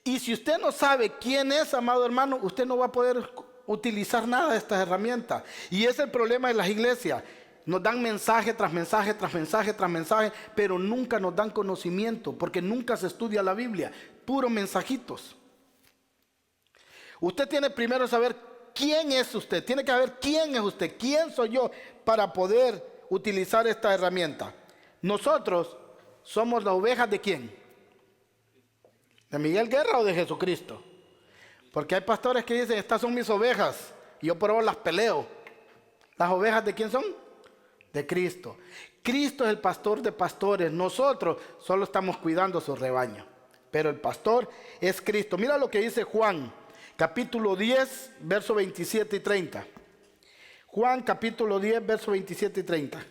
Y si usted no sabe quién es, amado hermano, usted no va a poder utilizar nada de estas herramientas. Y ese es el problema de las iglesias. Nos dan mensaje tras mensaje, tras mensaje, tras mensaje, pero nunca nos dan conocimiento, porque nunca se estudia la Biblia, puros mensajitos. Usted tiene primero que saber ¿quién es usted? Tiene que saber quién es usted, quién soy yo para poder utilizar esta herramienta. Nosotros somos las ovejas ¿de quién? ¿De Miguel Guerra o de Jesucristo? Porque hay pastores que dicen, estas son mis ovejas y yo por ahora las peleo. ¿Las ovejas de quién son? De Cristo. Cristo es el pastor de pastores. Nosotros solo estamos cuidando su rebaño. Pero el pastor es Cristo. Mira lo que dice Juan. Capítulo 10, verso 27 y 30. Juan capítulo 10, verso 27 y 30.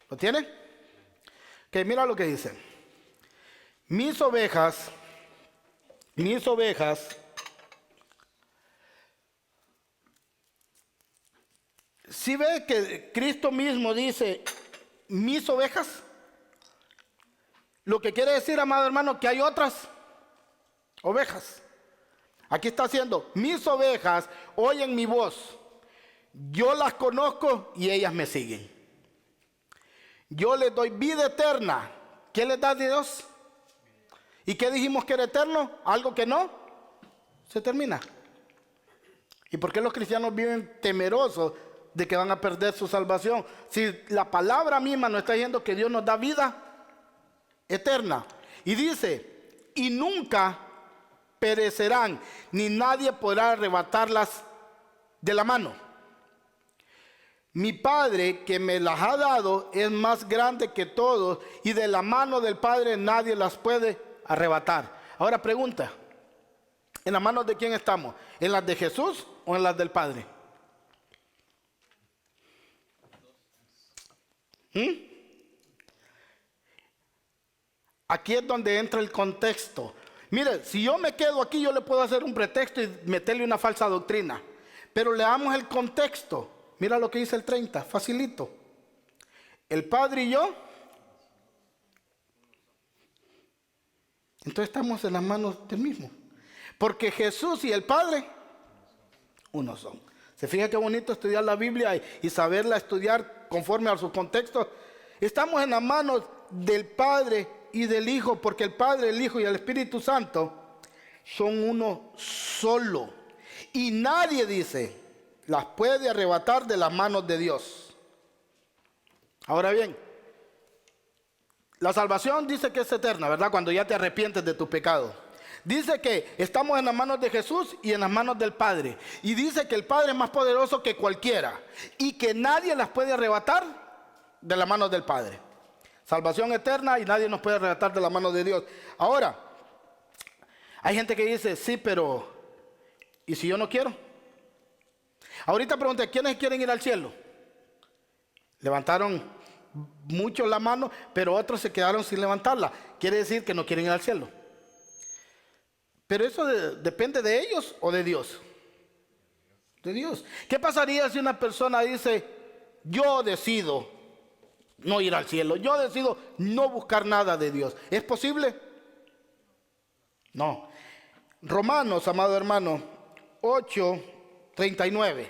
¿Lo tiene? Ok, mira lo que dice. Mis ovejas, si ve que Cristo mismo dice, mis ovejas, lo que quiere decir, amado hermano, que hay otras ovejas. Aquí está haciendo, mis ovejas oyen mi voz. Yo las conozco y ellas me siguen. Yo les doy vida eterna. ¿Qué les da Dios? ¿Y qué dijimos que era eterno? Algo que no se termina. ¿Y por qué los cristianos viven temerosos de que van a perder su salvación? Si la palabra misma nos está diciendo que Dios nos da vida eterna. Y dice, y nunca perecerán, ni nadie podrá arrebatarlas de la mano. Mi Padre que me las ha dado es más grande que todos, y de la mano del Padre nadie las puede arrebatar. Ahora pregunta, ¿en las manos de quién estamos? ¿En las de Jesús o en las del Padre? Aquí es donde entra el contexto. Mire, si yo me quedo aquí, yo le puedo hacer un pretexto y meterle una falsa doctrina. Pero leamos el contexto. Mira lo que dice el 30, facilito. El Padre y yo. Entonces estamos en las manos del mismo. Porque Jesús y el Padre Uno son. ¿Se fija qué bonito estudiar la Biblia y saberla estudiar conforme a su contexto? Estamos en las manos del Padre y del Hijo, porque el Padre, el Hijo y el Espíritu Santo son uno solo. Y nadie, dice, las puede arrebatar de las manos de Dios. Ahora bien, la salvación dice que es eterna, ¿verdad? Cuando ya te arrepientes de tu pecado. Dice que estamos en las manos de Jesús y en las manos del Padre. Y dice que el Padre es más poderoso que cualquiera y que nadie las puede arrebatar de las manos del Padre. Salvación eterna y nadie nos puede arrebatar de las manos de Dios. Ahora, hay gente que dice, sí, pero ¿y si yo no quiero? Ahorita pregunté, ¿quiénes quieren ir al cielo? Levantaron muchos la mano, pero otros se quedaron sin levantarla. Quiere decir que no quieren ir al cielo. Pero eso depende de ellos o de Dios. De Dios. ¿Qué pasaría si una persona dice, yo decido no ir al cielo, yo decido no buscar nada de Dios? ¿Es posible? No. Romanos, amado hermano, 8:39.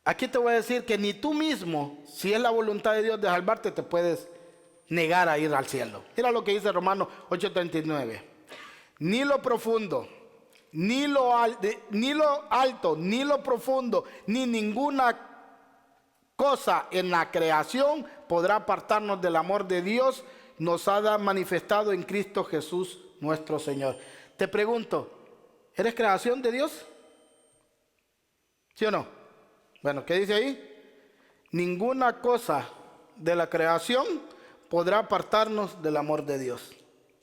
Aquí te voy a decir que ni tú mismo, si es la voluntad de Dios de salvarte, te puedes negar a ir al cielo. Mira lo que dice Romanos 8:39. Ni lo profundo, ni lo alto, ni lo profundo, ni ninguna cosa en la creación podrá apartarnos del amor de Dios, nos ha manifestado en Cristo Jesús nuestro Señor. Te pregunto, ¿eres creación de Dios? ¿Sí o no? Bueno, ¿qué dice ahí? Ninguna cosa de la creación podrá apartarnos del amor de Dios.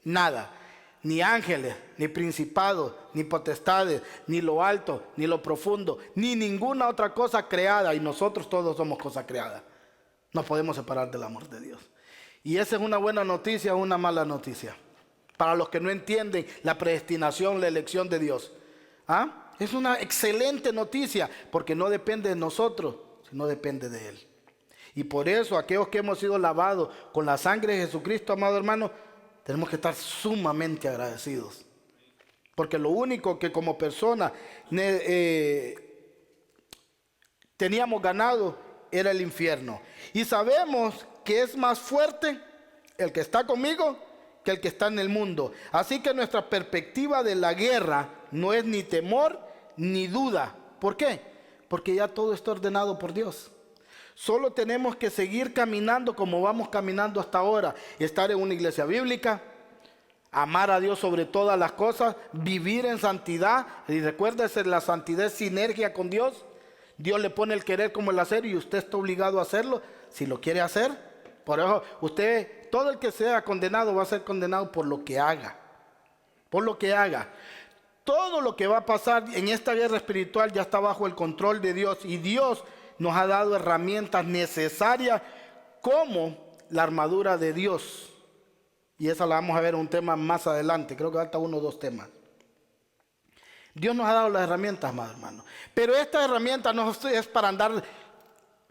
Nada. Ni ángeles, ni principados, ni potestades, ni lo alto, ni lo profundo, ni ninguna otra cosa creada. Y nosotros todos somos cosas creadas. Nos podemos separar del amor de Dios. Y esa es una buena noticia o una mala noticia. Para los que no entienden la predestinación, la elección de Dios. ¿Ah? Es una excelente noticia porque no depende de nosotros, sino depende de Él. Y por eso aquellos que hemos sido lavados con la sangre de Jesucristo, amado hermano, tenemos que estar sumamente agradecidos. Porque lo único que como persona teníamos ganado era el infierno. Y sabemos que es más fuerte el que está conmigo que el que está en el mundo. Así que nuestra perspectiva de la guerra no es ni temor ni duda. ¿Por qué? Porque ya todo está ordenado por Dios. Solo tenemos que seguir caminando como vamos caminando hasta ahora. Estar en una iglesia bíblica, amar a Dios sobre todas las cosas, vivir en santidad. Y recuérdese, la santidad es sinergia con Dios. Dios le pone el querer como el hacer y usted está obligado a hacerlo si lo quiere hacer. Por eso usted, todo el que sea condenado va a ser condenado por lo que haga. Por lo que haga. Todo lo que va a pasar en esta guerra espiritual ya está bajo el control de Dios. Y Dios nos ha dado herramientas necesarias como la armadura de Dios. Y esa la vamos a ver en un tema más adelante. Creo que falta 1 o 2 temas. Dios nos ha dado las herramientas, más hermano. Pero esta herramienta no es para andar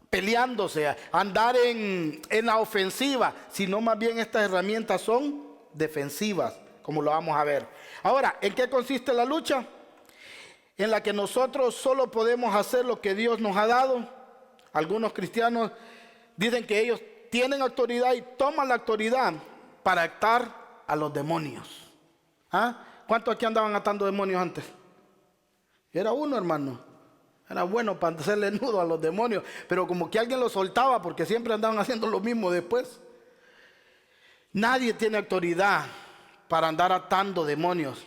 peleándose, andar en la ofensiva, sino más bien estas herramientas son defensivas, como lo vamos a ver. Ahora, ¿en qué consiste la lucha? En la que nosotros solo podemos hacer lo que Dios nos ha dado. Algunos cristianos dicen que ellos tienen autoridad y toman la autoridad para atar a los demonios. ¿Ah? ¿Cuántos aquí andaban atando demonios antes? Era uno, hermano. Era bueno para hacerle nudo a los demonios, pero como que alguien los soltaba porque siempre andaban haciendo lo mismo después. Nadie tiene autoridad para andar atando demonios.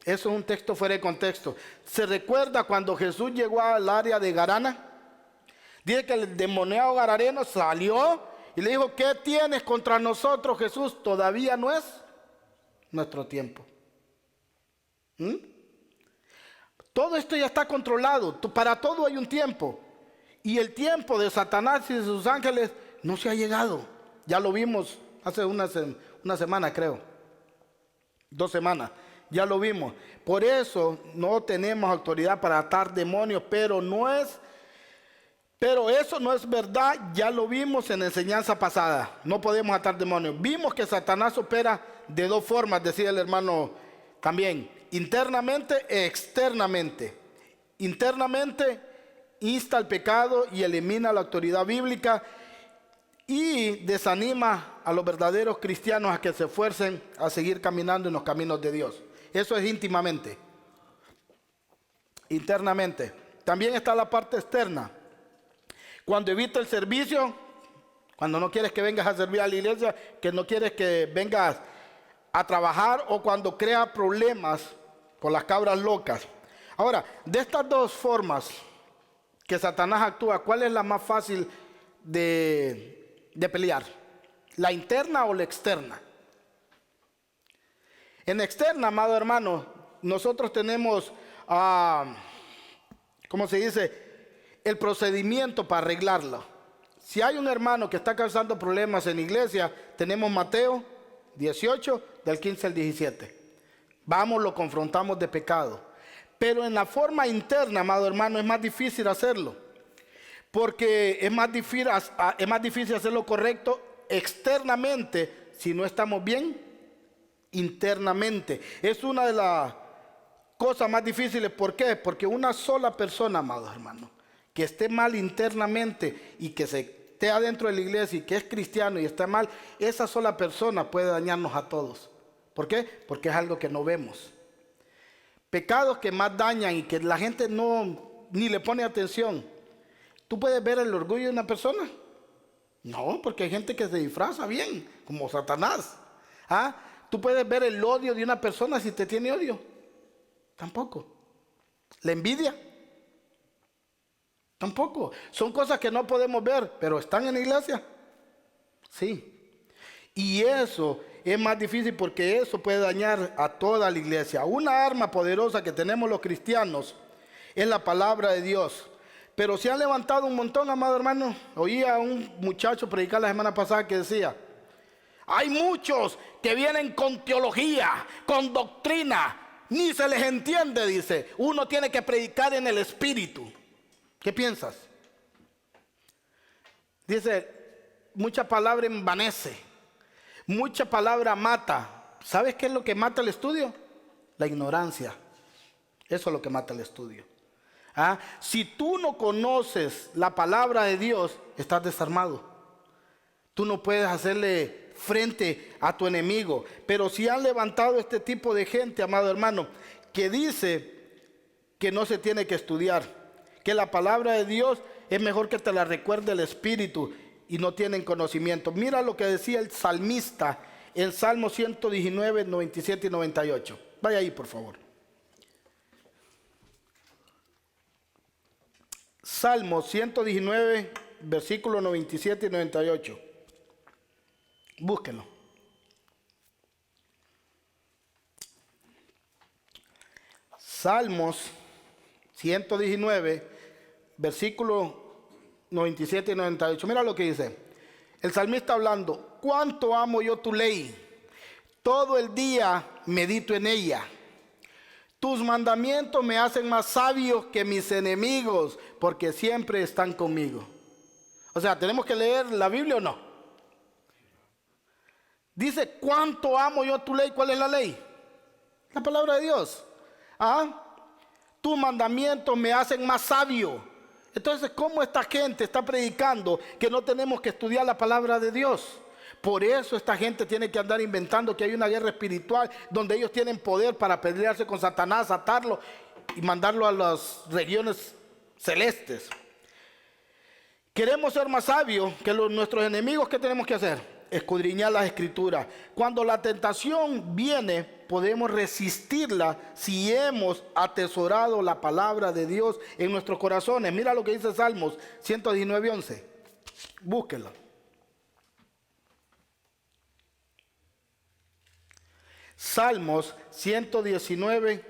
Eso es un texto fuera de contexto. ¿Se recuerda cuando Jesús llegó al área de Garana? Dice que el endemoniado gadareno salió y le dijo, ¿qué tienes contra nosotros, Jesús? Todavía no es nuestro tiempo. Todo esto ya está controlado. Para todo hay un tiempo. Y el tiempo de Satanás y de sus ángeles no se ha llegado. Ya lo vimos hace una semana, creo. 2 semanas. Ya lo vimos. Por eso no tenemos autoridad para atar demonios, pero eso no es verdad. Ya lo vimos en la enseñanza pasada. No podemos atar demonios. Vimos que Satanás opera de 2 formas, decía el hermano también. Internamente e externamente. Internamente insta al pecado y elimina la autoridad bíblica y desanima a los verdaderos cristianos a que se esfuercen a seguir caminando en los caminos de Dios. Eso es íntimamente. Internamente. También está la parte externa. Cuando evita el servicio, cuando no quieres que vengas a servir a la iglesia, que no quieres que vengas a trabajar, o cuando crea problemas con las cabras locas. Ahora, de estas dos formas que Satanás actúa, ¿cuál es la más fácil de pelear? ¿La interna o la externa? En externa, amado hermano, nosotros tenemos, ¿cómo se dice?, el procedimiento para arreglarlo. Si hay un hermano que está causando problemas en la iglesia, tenemos Mateo 18, del 15 al 17. Vamos, lo confrontamos de pecado. Pero en la forma interna, amado hermano, es más difícil hacerlo. Porque es más difícil hacer lo correcto externamente si no estamos bien internamente. Es una de las cosas más difíciles. ¿Por qué? Porque una sola persona, amados hermanos, que esté mal internamente y que esté adentro de la iglesia y que es cristiano y está mal, esa sola persona puede dañarnos a todos. ¿Por qué? Porque es algo que no vemos. Pecados que más dañan y que la gente ni le pone atención. ¿Tú puedes ver el orgullo de una persona? No, porque hay gente que se disfraza bien, como Satanás. ¿Tú puedes ver el odio de una persona si te tiene odio? Tampoco. ¿La envidia? Tampoco. Son cosas que no podemos ver, pero ¿están en la iglesia? Sí. Y eso es más difícil porque eso puede dañar a toda la iglesia. Una arma poderosa que tenemos los cristianos es la palabra de Dios. Pero se han levantado un montón, amado hermano. Oí a un muchacho predicar la semana pasada que decía: hay muchos que vienen con teología, con doctrina, ni se les entiende, dice. Uno tiene que predicar en el Espíritu. ¿Qué piensas? Dice, mucha palabra envanece, mucha palabra mata. ¿Sabes qué es lo que mata el estudio? La ignorancia. Eso es lo que mata el estudio. Si tú no conoces la palabra de Dios, estás desarmado. Tú no puedes hacerle frente a tu enemigo. Pero si han levantado este tipo de gente, amado hermano, que dice que no se tiene que estudiar, que la palabra de Dios es mejor que te la recuerde el Espíritu, y no tienen conocimiento. Mira lo que decía el salmista en Salmo 119, 97 y 98. Vaya ahí, por favor. Salmo 119, versículos 97 y 98. Búsquenlo. Salmos 119, versículos 97 y 98. Mira lo que dice. El salmista hablando: cuánto amo yo tu ley, todo el día medito en ella. Tus mandamientos me hacen más sabios que mis enemigos, porque siempre están conmigo. O sea, ¿tenemos que leer la Biblia o no? Dice, ¿cuánto amo yo tu ley? ¿Cuál es la ley? La palabra de Dios. Tus mandamientos me hacen más sabio. Entonces, ¿cómo esta gente está predicando que no tenemos que estudiar la palabra de Dios? Por eso esta gente tiene que andar inventando que hay una guerra espiritual donde ellos tienen poder para pelearse con Satanás, atarlo y mandarlo a las regiones celestes. Queremos ser más sabios que nuestros enemigos. ¿Qué tenemos que hacer? Escudriñar las escrituras. Cuando la tentación viene, podemos resistirla si hemos atesorado la palabra de Dios en nuestros corazones. Mira lo que dice Salmos 119, 11. Búsquenlo. Salmos 119,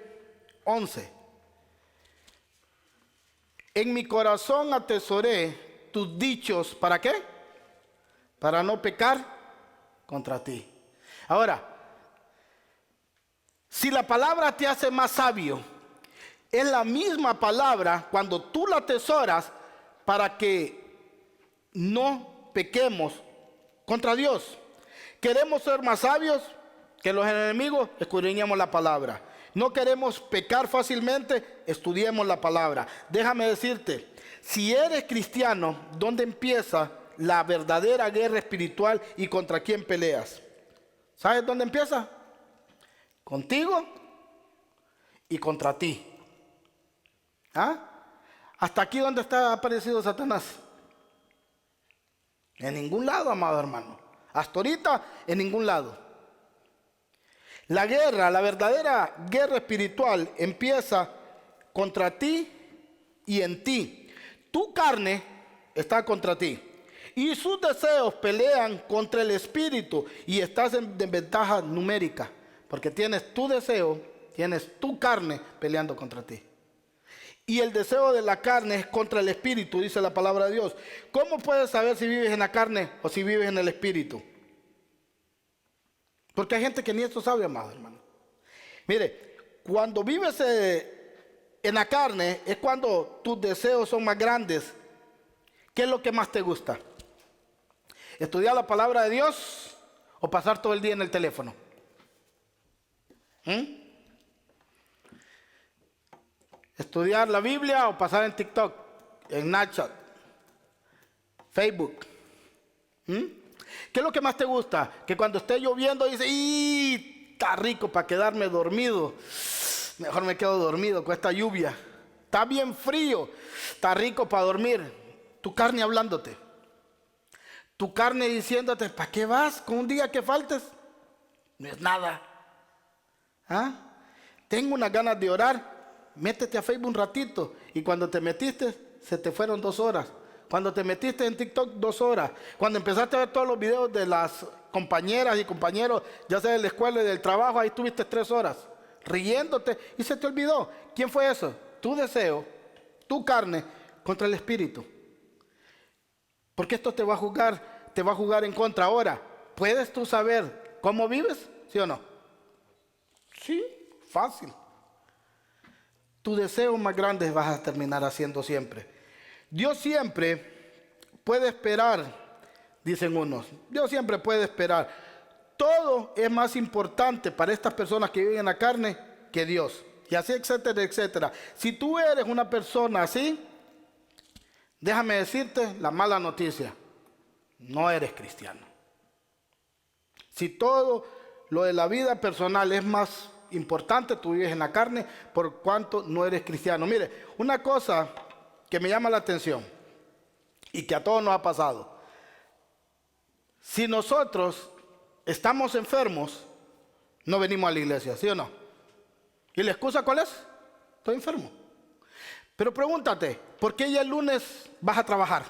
11. En mi corazón atesoré tus dichos. ¿Para qué? Para no pecar contra ti. Ahora, si la palabra te hace más sabio, es la misma palabra cuando tú la atesoras para que no pequemos contra Dios. ¿Queremos ser más sabios que los enemigos? Escudriñamos la palabra. no queremos pecar fácilmente, estudiemos la palabra. Déjame decirte, si eres cristiano, ¿dónde empieza la verdadera guerra espiritual y contra quién peleas? ¿Sabes dónde empieza? Contigo y contra ti. ¿Ah? ¿Hasta aquí dónde está aparecido Satanás? En ningún lado, amado hermano. Hasta ahorita, en ningún lado. La guerra, la verdadera guerra espiritual empieza contra ti y en ti. Tu carne está contra ti y sus deseos pelean contra el espíritu y estás en desventaja numérica porque tienes tu deseo, tienes tu carne peleando contra ti. Y el deseo de la carne es contra el espíritu, dice la palabra de Dios. ¿Cómo puedes saber si vives en la carne o si vives en el espíritu? Porque hay gente que ni esto sabe, amado hermano. Mire, cuando vives en la carne es cuando tus deseos son más grandes. ¿Qué es lo que más te gusta? ¿Estudiar la palabra de Dios o pasar todo el día en el teléfono? ¿Estudiar la Biblia o pasar en TikTok, en Snapchat, Facebook? ¿Qué es lo que más te gusta? Que cuando esté lloviendo dice, ¡y! Está rico para quedarme dormido. Mejor me quedo dormido con esta lluvia. Está bien frío. Está rico para dormir. Tu carne hablándote. Tu carne diciéndote, ¿para qué vas con un día que faltes? No es nada. ¿Ah? Tengo unas ganas de orar. Métete a Facebook un ratito. Y cuando te metiste, se te fueron 2 horas. Cuando te metiste en TikTok, 2 horas. Cuando empezaste a ver todos los videos de las compañeras y compañeros, ya sea de la escuela y del trabajo, ahí tuviste 3 horas riéndote y se te olvidó. ¿Quién fue eso? Tu deseo, tu carne contra el espíritu. Porque esto te va a jugar en contra. Ahora, ¿puedes tú saber cómo vives? ¿Sí o no? Sí, fácil. Tu deseo más grande vas a terminar haciendo siempre. Dios siempre puede esperar, dicen unos. Dios siempre puede esperar. Todo es más importante para estas personas que viven en la carne que Dios. Y así, etcétera, etcétera. Si tú eres una persona así, déjame decirte la mala noticia. No eres cristiano. Si todo lo de la vida personal es más importante, tú vives en la carne, por cuanto no eres cristiano. Mire, una cosa que me llama la atención y que a todos nos ha pasado. Si nosotros estamos enfermos, no venimos a la iglesia, ¿sí o no? ¿Y la excusa cuál es? Estoy enfermo. Pero pregúntate, ¿por qué ya el lunes vas a trabajar?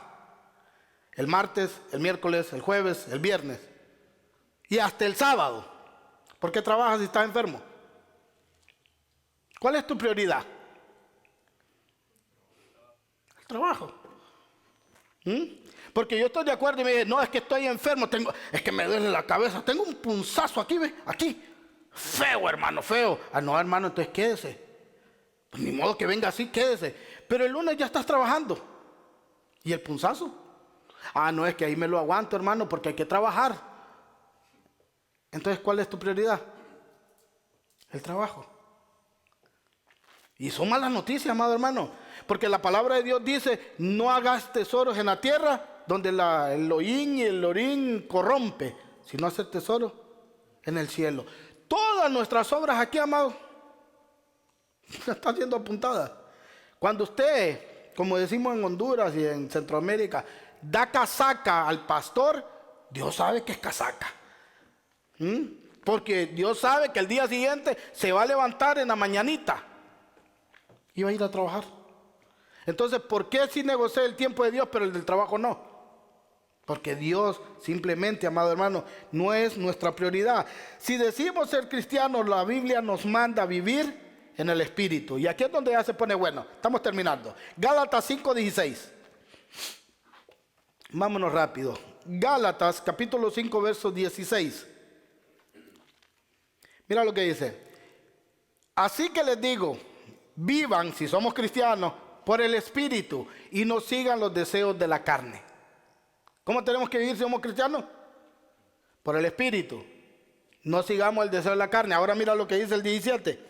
El martes, el miércoles, el jueves, el viernes y hasta el sábado. ¿Por qué trabajas si estás enfermo? ¿Cuál es tu prioridad? El trabajo. Porque yo estoy de acuerdo y me dicen, no, es que estoy enfermo, es que me duele la cabeza, tengo un punzazo aquí, ¿ve? Aquí. Feo, hermano, feo. Ah, no, hermano, entonces quédese. Pues ni modo que venga así, quédese. Pero el lunes ya estás trabajando. ¿Y el punzazo? Ah, no, es que ahí me lo aguanto, hermano, porque hay que trabajar. Entonces, ¿cuál es tu prioridad? El trabajo. Y son malas noticias, amado hermano. Porque la palabra de Dios dice, no hagas tesoros en la tierra donde el hollín y el orín corrompe, sino hacer tesoro en el cielo. Todas nuestras obras aquí, amado, están siendo apuntadas. Cuando usted, como decimos en Honduras y en Centroamérica, da casaca al pastor, Dios sabe que es casaca. Porque Dios sabe que el día siguiente se va a levantar en la mañanita y va a ir a trabajar. Entonces, ¿por qué sí negociar el tiempo de Dios, pero el del trabajo no? Porque Dios simplemente, amado hermano, no es nuestra prioridad. Si decimos ser cristianos, la Biblia nos manda a vivir en el Espíritu. Y aquí es donde ya se pone bueno. Estamos terminando. Gálatas 5:16. Vámonos rápido. Gálatas capítulo 5, verso 16. Mira lo que dice. Así que les digo, vivan, si somos cristianos, por el Espíritu y no sigan los deseos de la carne. ¿Cómo tenemos que vivir si somos cristianos? Por el Espíritu. No sigamos el deseo de la carne. Ahora mira lo que dice el 17.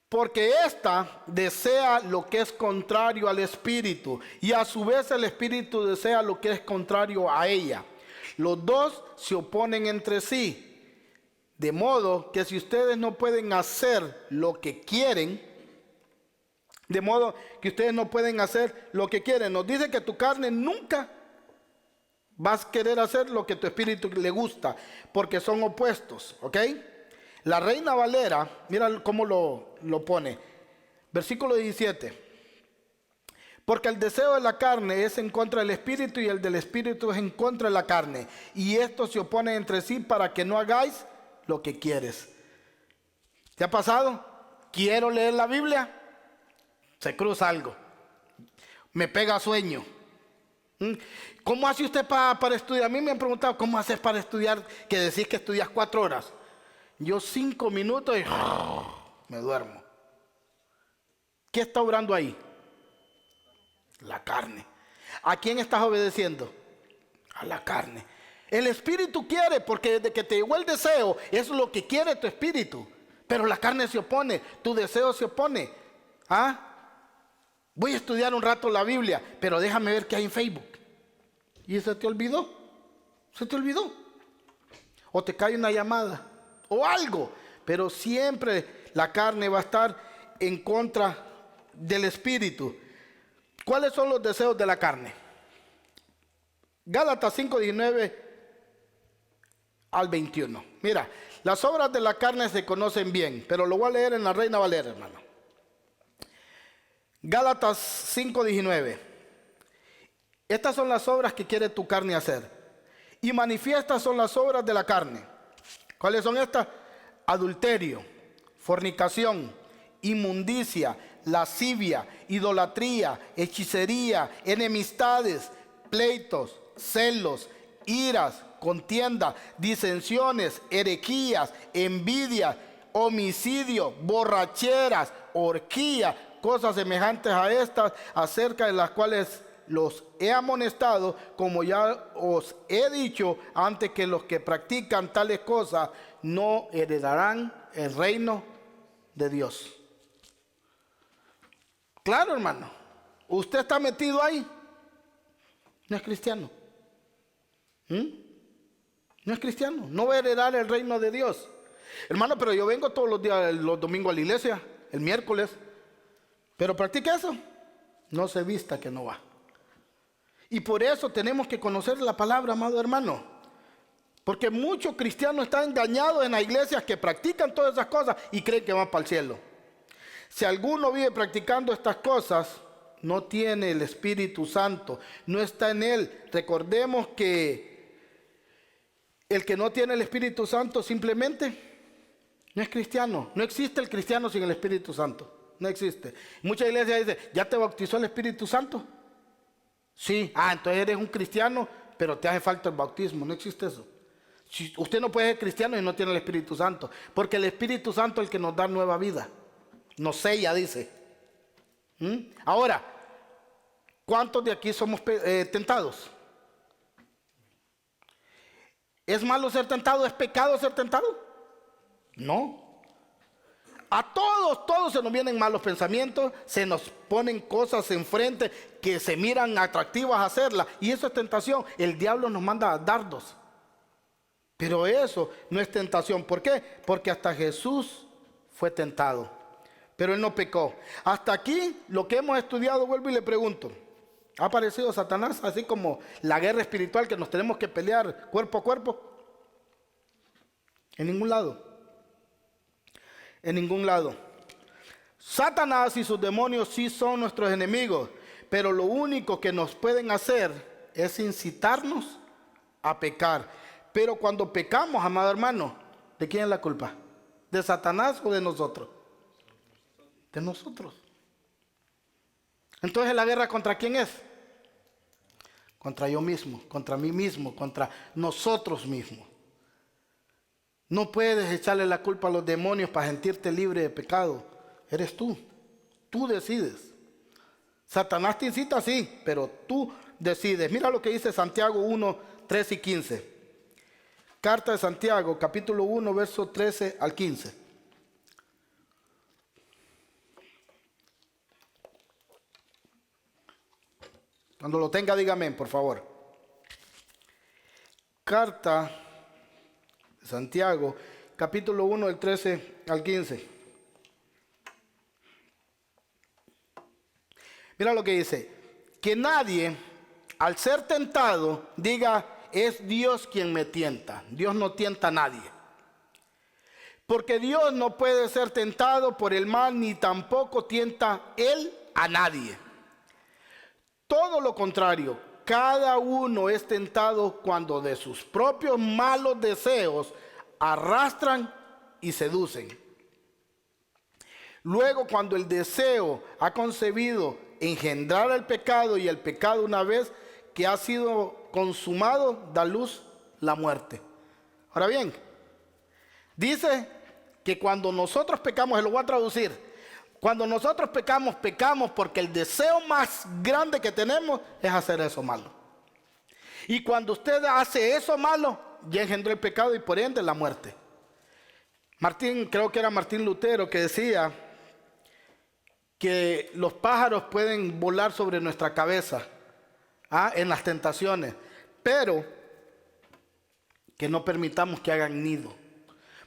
Porque ésta desea lo que es contrario al espíritu, y a su vez el espíritu desea lo que es contrario a ella. Los dos se oponen entre sí. De modo que si ustedes no pueden hacer lo que quieren, nos dice que tu carne nunca vas a querer hacer lo que a tu espíritu le gusta, porque son opuestos, ¿ok? La Reina Valera, mira cómo lo pone. Versículo 17. Porque el deseo de la carne es en contra del espíritu y el del espíritu es en contra de la carne. Y estos se oponen entre sí para que no hagáis lo que quieres. ¿Te ha pasado? Quiero leer la Biblia, se cruza algo, me pega sueño. ¿Cómo hace usted para estudiar? A mí me han preguntado, ¿cómo haces para estudiar? Que decís que estudias 4 horas. Yo 5 minutos y me duermo. ¿Qué está obrando ahí? La carne. ¿A quién estás obedeciendo? A la carne. El espíritu quiere, porque desde que te llegó el deseo, es lo que quiere tu espíritu. Pero la carne se opone, tu deseo se opone. Voy a estudiar un rato la Biblia, pero déjame ver qué hay en Facebook. ¿Y se te olvidó? ¿Se te olvidó? O te cae una llamada, o algo. Pero siempre la carne va a estar en contra del espíritu. ¿Cuáles son los deseos de la carne? Gálatas 5:19 al 21. Mira, las obras de la carne se conocen bien, pero lo voy a leer en la Reina Valera, hermano. Gálatas 5:19. Estas son las obras que quiere tu carne hacer. Y manifiestas son las obras de la carne. ¿Cuáles son estas? Adulterio, fornicación, inmundicia, lascivia, idolatría, hechicería, enemistades, pleitos, celos, iras, contienda, disensiones, herejías, envidia, homicidio, borracheras, orgía, cosas semejantes a estas, acerca de las cuales los he amonestado, como ya os he dicho antes, que los que practican tales cosas no heredarán el reino de Dios. Claro, hermano, usted está metido ahí, no es cristiano. No es cristiano, no va a heredar el reino de Dios. Hermano, pero yo vengo todos los días, los domingos a la iglesia, el miércoles, pero practica eso, no se vista que no va. Y por eso tenemos que conocer la palabra, amado hermano, porque muchos cristianos están engañados en las iglesias que practican todas esas cosas y creen que van para el cielo. Si alguno vive practicando estas cosas, no tiene el Espíritu Santo, no está en él. Recordemos que el que no tiene el Espíritu Santo simplemente no es cristiano. No existe el cristiano sin el Espíritu Santo. No existe. Muchas iglesias dicen, ¿ya te bautizó el Espíritu Santo? Sí. Entonces eres un cristiano, pero te hace falta el bautismo. No existe eso. Usted no puede ser cristiano y no tiene el Espíritu Santo, porque el Espíritu Santo es el que nos da nueva vida. Nos sella, dice. Ahora, ¿cuántos de aquí somos tentados? ¿Es malo ser tentado? ¿Es pecado ser tentado? No. A todos se nos vienen malos pensamientos, se nos ponen cosas enfrente que se miran atractivas a hacerlas, y eso es tentación. El diablo nos manda dardos, pero eso no es tentación. ¿Por qué? Porque hasta Jesús fue tentado, pero él no pecó. Hasta aquí lo que hemos estudiado, vuelvo y le pregunto, ¿ha aparecido Satanás así como la guerra espiritual que nos tenemos que pelear cuerpo a cuerpo? En ningún lado. En ningún lado. Satanás y sus demonios sí son nuestros enemigos, pero lo único que nos pueden hacer es incitarnos a pecar. Pero cuando pecamos, amado hermano, ¿de quién es la culpa? ¿De Satanás o de nosotros? De nosotros. Entonces, ¿la guerra contra quién es? Contra yo mismo, contra mí mismo, contra nosotros mismos. No puedes echarle la culpa a los demonios para sentirte libre de pecado. Eres tú. Tú decides. Satanás te incita, sí, pero tú decides. Mira lo que dice Santiago 1, 3 y 15. Carta de Santiago, capítulo 1, verso 13 al 15. Cuando lo tenga, dígame, por favor. Carta de Santiago, capítulo 1, del 13 al 15. Mira lo que dice. Que nadie, al ser tentado, diga, es Dios quien me tienta. Dios no tienta a nadie. Porque Dios no puede ser tentado por el mal, ni tampoco tienta Él a nadie. Todo lo contrario, cada uno es tentado cuando de sus propios malos deseos arrastran y seducen. Luego, cuando el deseo ha concebido engendrar el pecado, y el pecado, una vez que ha sido consumado, da luz la muerte. Ahora bien, dice que cuando nosotros pecamos, se lo voy a traducir. Cuando nosotros pecamos, pecamos porque el deseo más grande que tenemos es hacer eso malo. Y cuando usted hace eso malo, ya engendró el pecado y por ende la muerte. Creo que era Martín Lutero, que decía que los pájaros pueden volar sobre nuestra cabeza en las tentaciones, pero que no permitamos que hagan nido.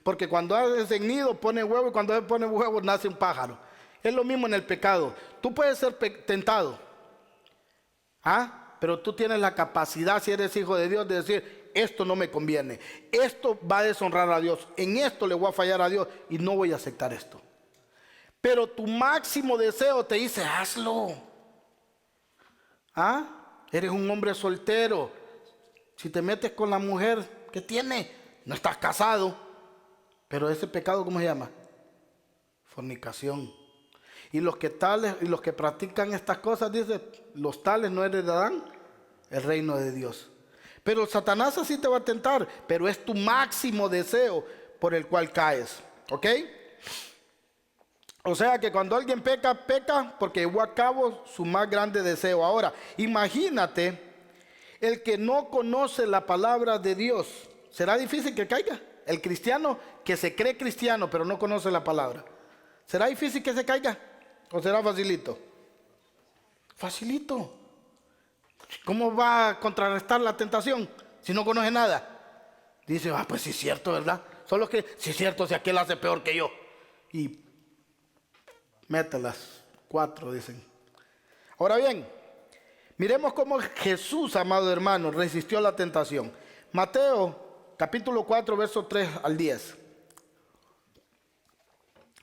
Porque cuando hacen nido pone huevo, y cuando pone huevo nace un pájaro. Es lo mismo en el pecado. Tú puedes ser tentado, pero tú tienes la capacidad, si eres hijo de Dios, de decir, esto no me conviene, esto va a deshonrar a Dios, en esto le voy a fallar a Dios y no voy a aceptar esto. Pero tu máximo deseo te dice, hazlo. Eres un hombre soltero. Si te metes con la mujer, ¿qué tiene? No estás casado. Pero ese pecado, ¿cómo se llama? Fornicación. Y los que practican estas cosas, dice, los tales no heredarán el reino de Dios. Pero Satanás así te va a tentar, pero es tu máximo deseo por el cual caes. ¿Ok? O sea que cuando alguien peca, peca porque llevó a cabo su más grande deseo. Ahora, imagínate el que no conoce la palabra de Dios. ¿Será difícil que caiga? El cristiano que se cree cristiano pero no conoce la palabra. ¿Será difícil que se caiga? ¿O será facilito? Facilito. ¿Cómo va a contrarrestar la tentación si no conoce nada? Dice, pues sí es cierto, ¿verdad? Solo que sí es cierto, si aquel hace peor que yo. Y mételas 4, dicen. Ahora bien, miremos cómo Jesús, amado hermano, resistió la tentación. Mateo, capítulo 4, versos 3 al 10.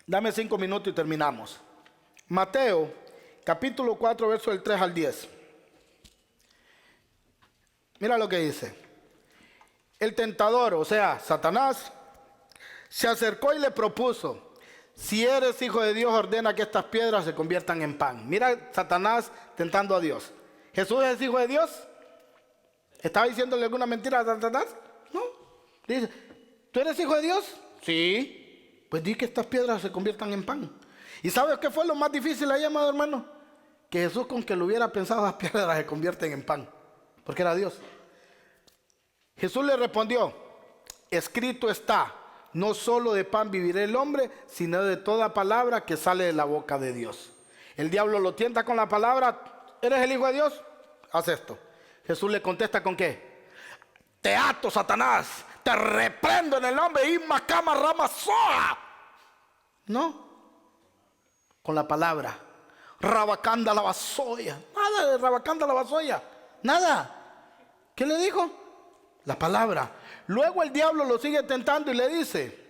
Dame 5 minutos y terminamos. Mateo, capítulo 4, versos del 3 al 10. Mira lo que dice. El tentador, o sea, Satanás, se acercó y le propuso, si eres hijo de Dios, ordena que estas piedras se conviertan en pan. Mira Satanás tentando a Dios. ¿Jesús es hijo de Dios? ¿Estaba diciéndole alguna mentira a Satanás? No. Dice, ¿tú eres hijo de Dios? Sí. Pues di que estas piedras se conviertan en pan. ¿Y sabes qué fue lo más difícil ahí, amado hermano? Que Jesús, con que lo hubiera pensado, las piedras se convierten en pan. Porque era Dios. Jesús le respondió, escrito está, no solo de pan vivirá el hombre, sino de toda palabra que sale de la boca de Dios. El diablo lo tienta con la palabra, ¿eres el hijo de Dios? Haz esto. Jesús le contesta ¿con qué? Te ato, Satanás, te reprendo en el nombre de Isma Cama Rama Soa. No, con la palabra. Rabacanda la vasoya. Nada de rabacanda la vasoya. Nada. ¿Qué le dijo? La palabra. Luego el diablo lo sigue tentando y le dice.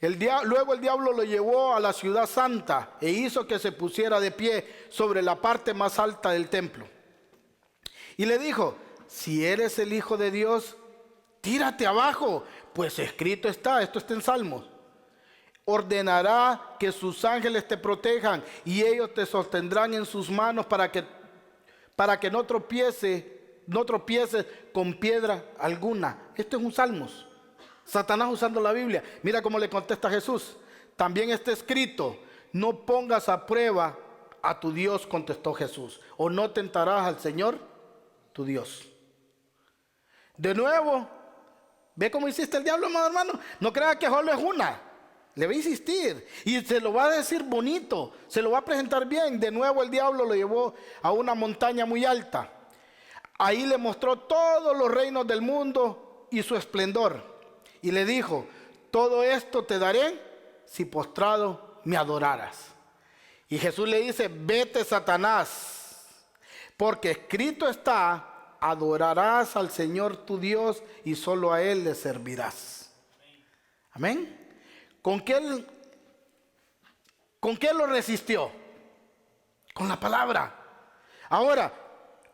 Luego el diablo lo llevó a la ciudad santa e hizo que se pusiera de pie sobre la parte más alta del templo. Y le dijo, si eres el Hijo de Dios, tírate abajo, pues escrito está, esto está en Salmos. Ordenará que sus ángeles te protejan y ellos te sostendrán en sus manos para que no tropieces con piedra alguna. Esto es un Salmos. Satanás usando la Biblia. Mira cómo le contesta a Jesús. También está escrito, no pongas a prueba a tu Dios, contestó Jesús, o no tentarás al Señor, tu Dios. De nuevo, ¿Ve cómo hiciste el diablo, amado hermano? No crea que solo es una. Le va a insistir y se lo va a decir bonito, se lo va a presentar bien. De nuevo el diablo lo llevó a una montaña muy alta. Ahí le mostró todos los reinos del mundo y su esplendor. Y le dijo, todo esto te daré si postrado me adoraras. Y Jesús le dice, vete, Satanás, porque escrito está, adorarás al Señor tu Dios y solo a Él le servirás. Amén. ¿Con qué lo resistió? Con la palabra. Ahora,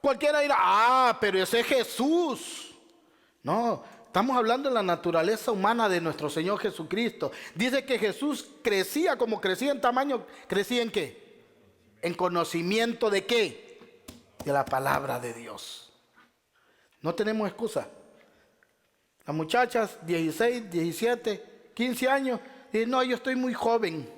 cualquiera dirá, pero ese es Jesús. No, estamos hablando de la naturaleza humana de nuestro Señor Jesucristo. Dice que Jesús crecía como crecía en tamaño. ¿Crecía en qué? En conocimiento de qué? De la palabra de Dios. No tenemos excusa. Las muchachas, 16, 17, 15 años, dicen, no, yo estoy muy joven.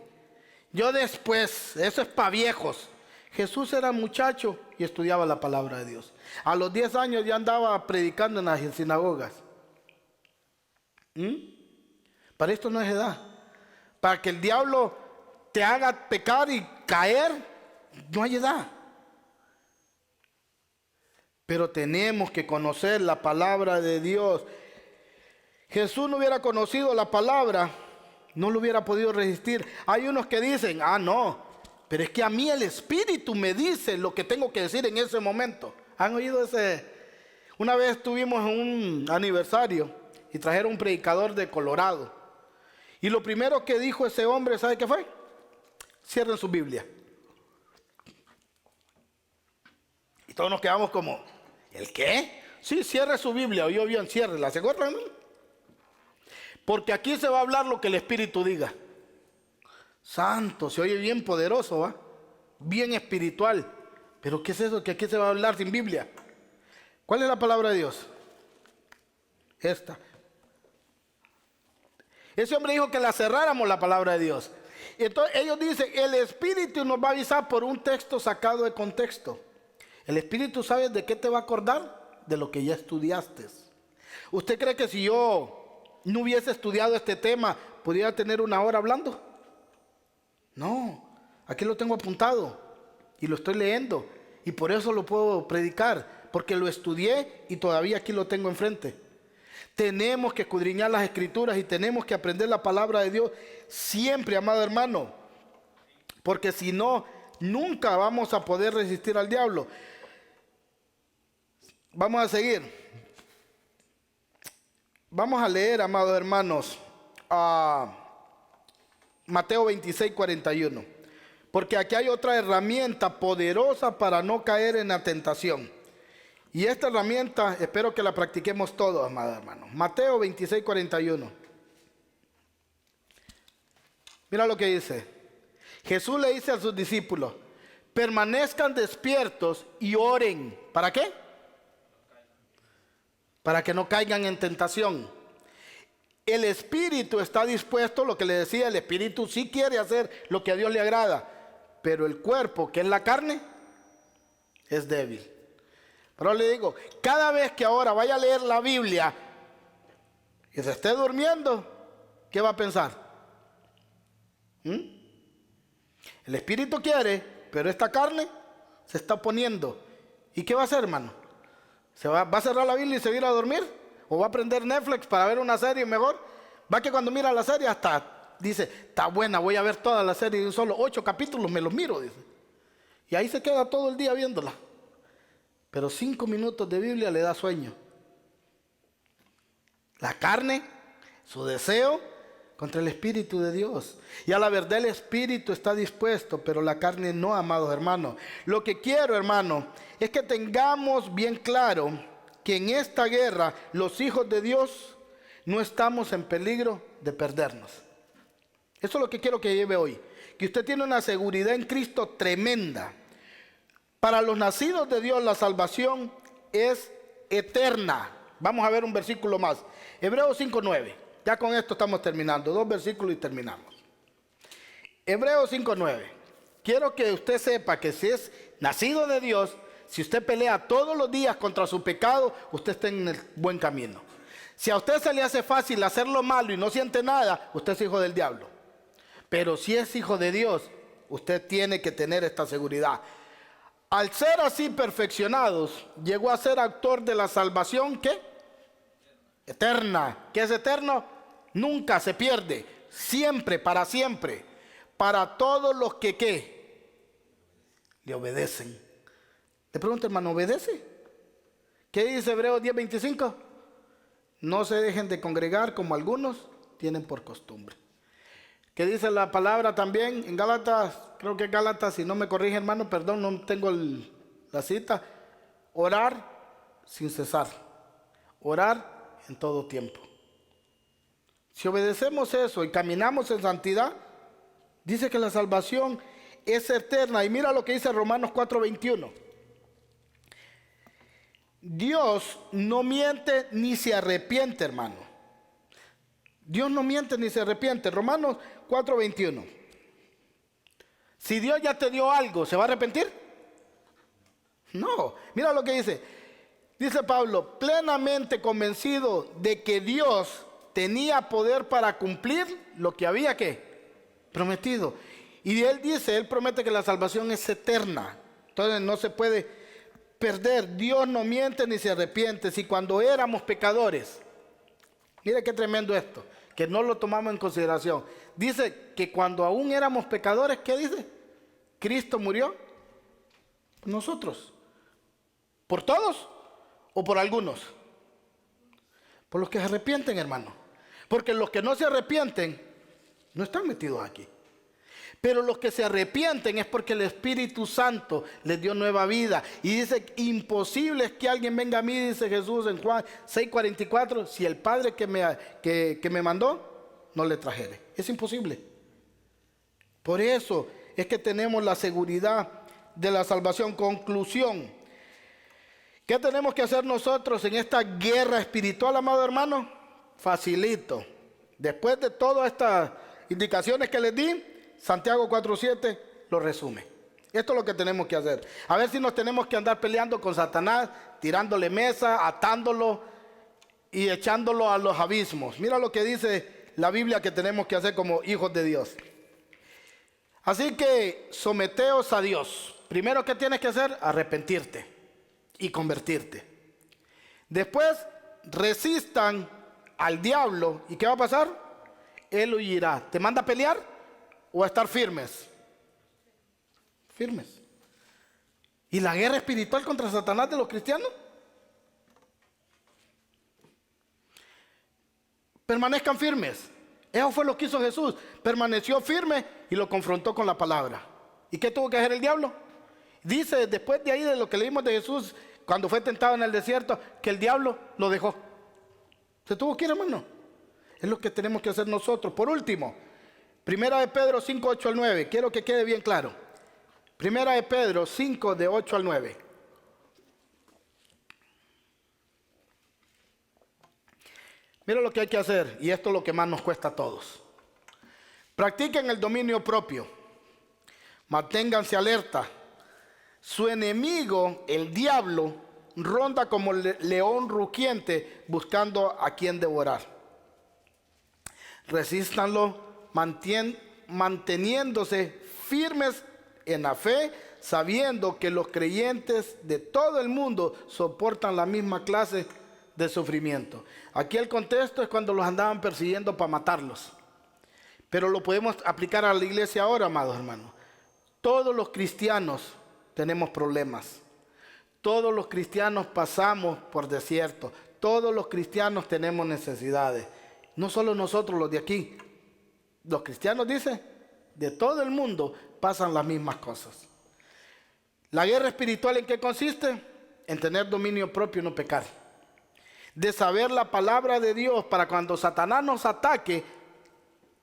Yo después, eso es para viejos. Jesús era muchacho y estudiaba la palabra de Dios. A los 10 años ya andaba predicando en las sinagogas. Para esto no es edad. Para que el diablo te haga pecar y caer, no hay edad. Pero tenemos que conocer la palabra de Dios. Jesús no hubiera conocido la palabra, no lo hubiera podido resistir. Hay unos que dicen, no, pero es que a mí el Espíritu me dice lo que tengo que decir en ese momento. ¿Han oído ese? Una vez tuvimos un aniversario y trajeron un predicador de Colorado. Y lo primero que dijo ese hombre, ¿sabe qué fue? Cierren su Biblia. Y todos nos quedamos como, ¿el qué? Sí, cierre su Biblia. Oyó bien, ciérrela. ¿Se acuerdan? Porque aquí se va a hablar lo que el Espíritu diga. Santo, se oye bien poderoso, ¿va? Bien espiritual. Pero ¿qué es eso? Que aquí se va a hablar sin Biblia. ¿Cuál es la palabra de Dios? Esta. Ese hombre dijo que la cerráramos la palabra de Dios. Entonces ellos dicen, el Espíritu nos va a avisar por un texto sacado de contexto. El Espíritu sabe de qué te va a acordar, de lo que ya estudiaste. ¿Usted cree que si yo no hubiese estudiado este tema, pudiera tener una hora hablando? No, aquí lo tengo apuntado y lo estoy leyendo y por eso lo puedo predicar, porque lo estudié y todavía aquí lo tengo enfrente. Tenemos que escudriñar las Escrituras y tenemos que aprender la palabra de Dios siempre, amado hermano, porque si no, nunca vamos a poder resistir al diablo. Vamos a seguir. Vamos a leer, amados hermanos, a Mateo 26, 41. Porque aquí hay otra herramienta poderosa para no caer en la tentación. Y esta herramienta espero que la practiquemos todos, amados hermanos. Mateo 26, 41. Mira lo que dice. Jesús le dice a sus discípulos, permanezcan despiertos y oren. ¿Para qué? Para que no caigan en tentación. El espíritu está dispuesto, lo que le decía, el espíritu sí quiere hacer lo que a Dios le agrada, pero el cuerpo, que es la carne, es débil. Pero le digo, cada vez que ahora vaya a leer la Biblia y se esté durmiendo, ¿qué va a pensar? El espíritu quiere, pero esta carne se está oponiendo. ¿Y qué va a hacer, hermano? ¿Va a cerrar la Biblia y se va a ir a dormir? ¿O va a prender Netflix para ver una serie mejor? Va que cuando mira la serie hasta dice, está buena, voy a ver toda la serie de un solo 8 capítulos, me los miro, dice. Y ahí se queda todo el día viéndola. Pero 5 minutos de Biblia le da sueño. La carne, su deseo contra el Espíritu de Dios. Y a la verdad el Espíritu está dispuesto, pero la carne no, amados hermanos. Lo que quiero, hermano, es que tengamos bien claro que en esta guerra los hijos de Dios no estamos en peligro de perdernos. Eso es lo que quiero que lleve hoy. Que usted tiene una seguridad en Cristo tremenda. Para los nacidos de Dios la salvación es eterna. Vamos a ver un versículo más. Hebreos 5:9. Ya con esto estamos terminando. 2 versículos y terminamos. Hebreos 5:9. Quiero que usted sepa que si es nacido de Dios, si usted pelea todos los días contra su pecado, usted está en el buen camino. Si a usted se le hace fácil hacer lo malo y no siente nada, usted es hijo del diablo. Pero si es hijo de Dios, usted tiene que tener esta seguridad. Al ser así perfeccionados, llegó a ser autor de la salvación, ¿qué? Eterna. ¿Qué es eterno? Nunca se pierde, siempre, para todos los que ¿qué? Le obedecen. Le pregunto, hermano, ¿obedece? ¿Qué dice Hebreos 10:25? No se dejen de congregar como algunos tienen por costumbre. ¿Qué dice la palabra también en Gálatas? Creo que es Gálatas, si no me corrige, hermano, perdón, no tengo la cita. Orar sin cesar. Orar en todo tiempo. Si obedecemos eso y caminamos en santidad, dice que la salvación es eterna. Y mira lo que dice Romanos 4:21. Dios no miente ni se arrepiente, hermano. Dios no miente ni se arrepiente. Romanos 4:21. Si Dios ya te dio algo, ¿se va a arrepentir? No. Mira lo que dice. Dice Pablo, plenamente convencido de que Dios tenía poder para cumplir lo que había ¿qué? Prometido. Y él dice, él promete que la salvación es eterna. Entonces no se puede perder. Dios no miente ni se arrepiente. Si cuando éramos pecadores, mire qué tremendo esto, que no lo tomamos en consideración. Dice que cuando aún éramos pecadores, ¿qué dice? Cristo murió por nosotros. ¿Por todos o por algunos? Por los que se arrepienten, hermano. Porque los que no se arrepienten no están metidos aquí. Pero los que se arrepienten es porque el Espíritu Santo les dio nueva vida. Y dice, imposible es que alguien venga a mí, dice Jesús en Juan 6:44, si el Padre que me mandó no le trajere. Es imposible. Por eso es que tenemos la seguridad de la salvación. Conclusión. ¿Qué tenemos que hacer nosotros en esta guerra espiritual, amado hermano? Facilito. Después de todas estas indicaciones que les di, Santiago 4:7 lo resume. Esto es lo que tenemos que hacer. A ver si nos tenemos que andar peleando con Satanás, tirándole mesa, atándolo y echándolo a los abismos. Mira lo que dice la Biblia que tenemos que hacer como hijos de Dios. Así que someteos a Dios. Primero, ¿qué tienes que hacer? Arrepentirte y convertirte. Después, resistan al diablo. ¿Y qué va a pasar? Él huirá. ¿Te manda a pelear o a estar firmes? Firmes. ¿Y la guerra espiritual contra Satanás de los cristianos? Permanezcan firmes. Eso fue lo que hizo Jesús. Permaneció firme y lo confrontó con la palabra. ¿Y qué tuvo que hacer el diablo? Dice, después de ahí, de lo que leímos de Jesús, cuando fue tentado en el desierto, que el diablo lo dejó. Se tuvo que ir, hermano. Es lo que tenemos que hacer nosotros. Por último, Primera de Pedro 5:8-9. Quiero que quede bien claro. Primera de Pedro 5:8-9. Mira lo que hay que hacer, y esto es lo que más nos cuesta a todos. Practiquen el dominio propio. Manténganse alerta. Su enemigo, el diablo, ronda como león rugiente buscando a quien devorar. Resístanlo manteniéndose firmes en la fe, sabiendo que los creyentes de todo el mundo soportan la misma clase de sufrimiento. Aquí el contexto es cuando los andaban persiguiendo para matarlos. Pero lo podemos aplicar a la iglesia ahora, amados hermanos. Todos los cristianos tenemos problemas. Todos los cristianos pasamos por desiertos. Todos los cristianos tenemos necesidades. No solo nosotros los de aquí. Los cristianos, dice, de todo el mundo pasan las mismas cosas. La guerra espiritual, ¿en qué consiste? En tener dominio propio y no pecar. De saber la palabra de Dios para cuando Satanás nos ataque,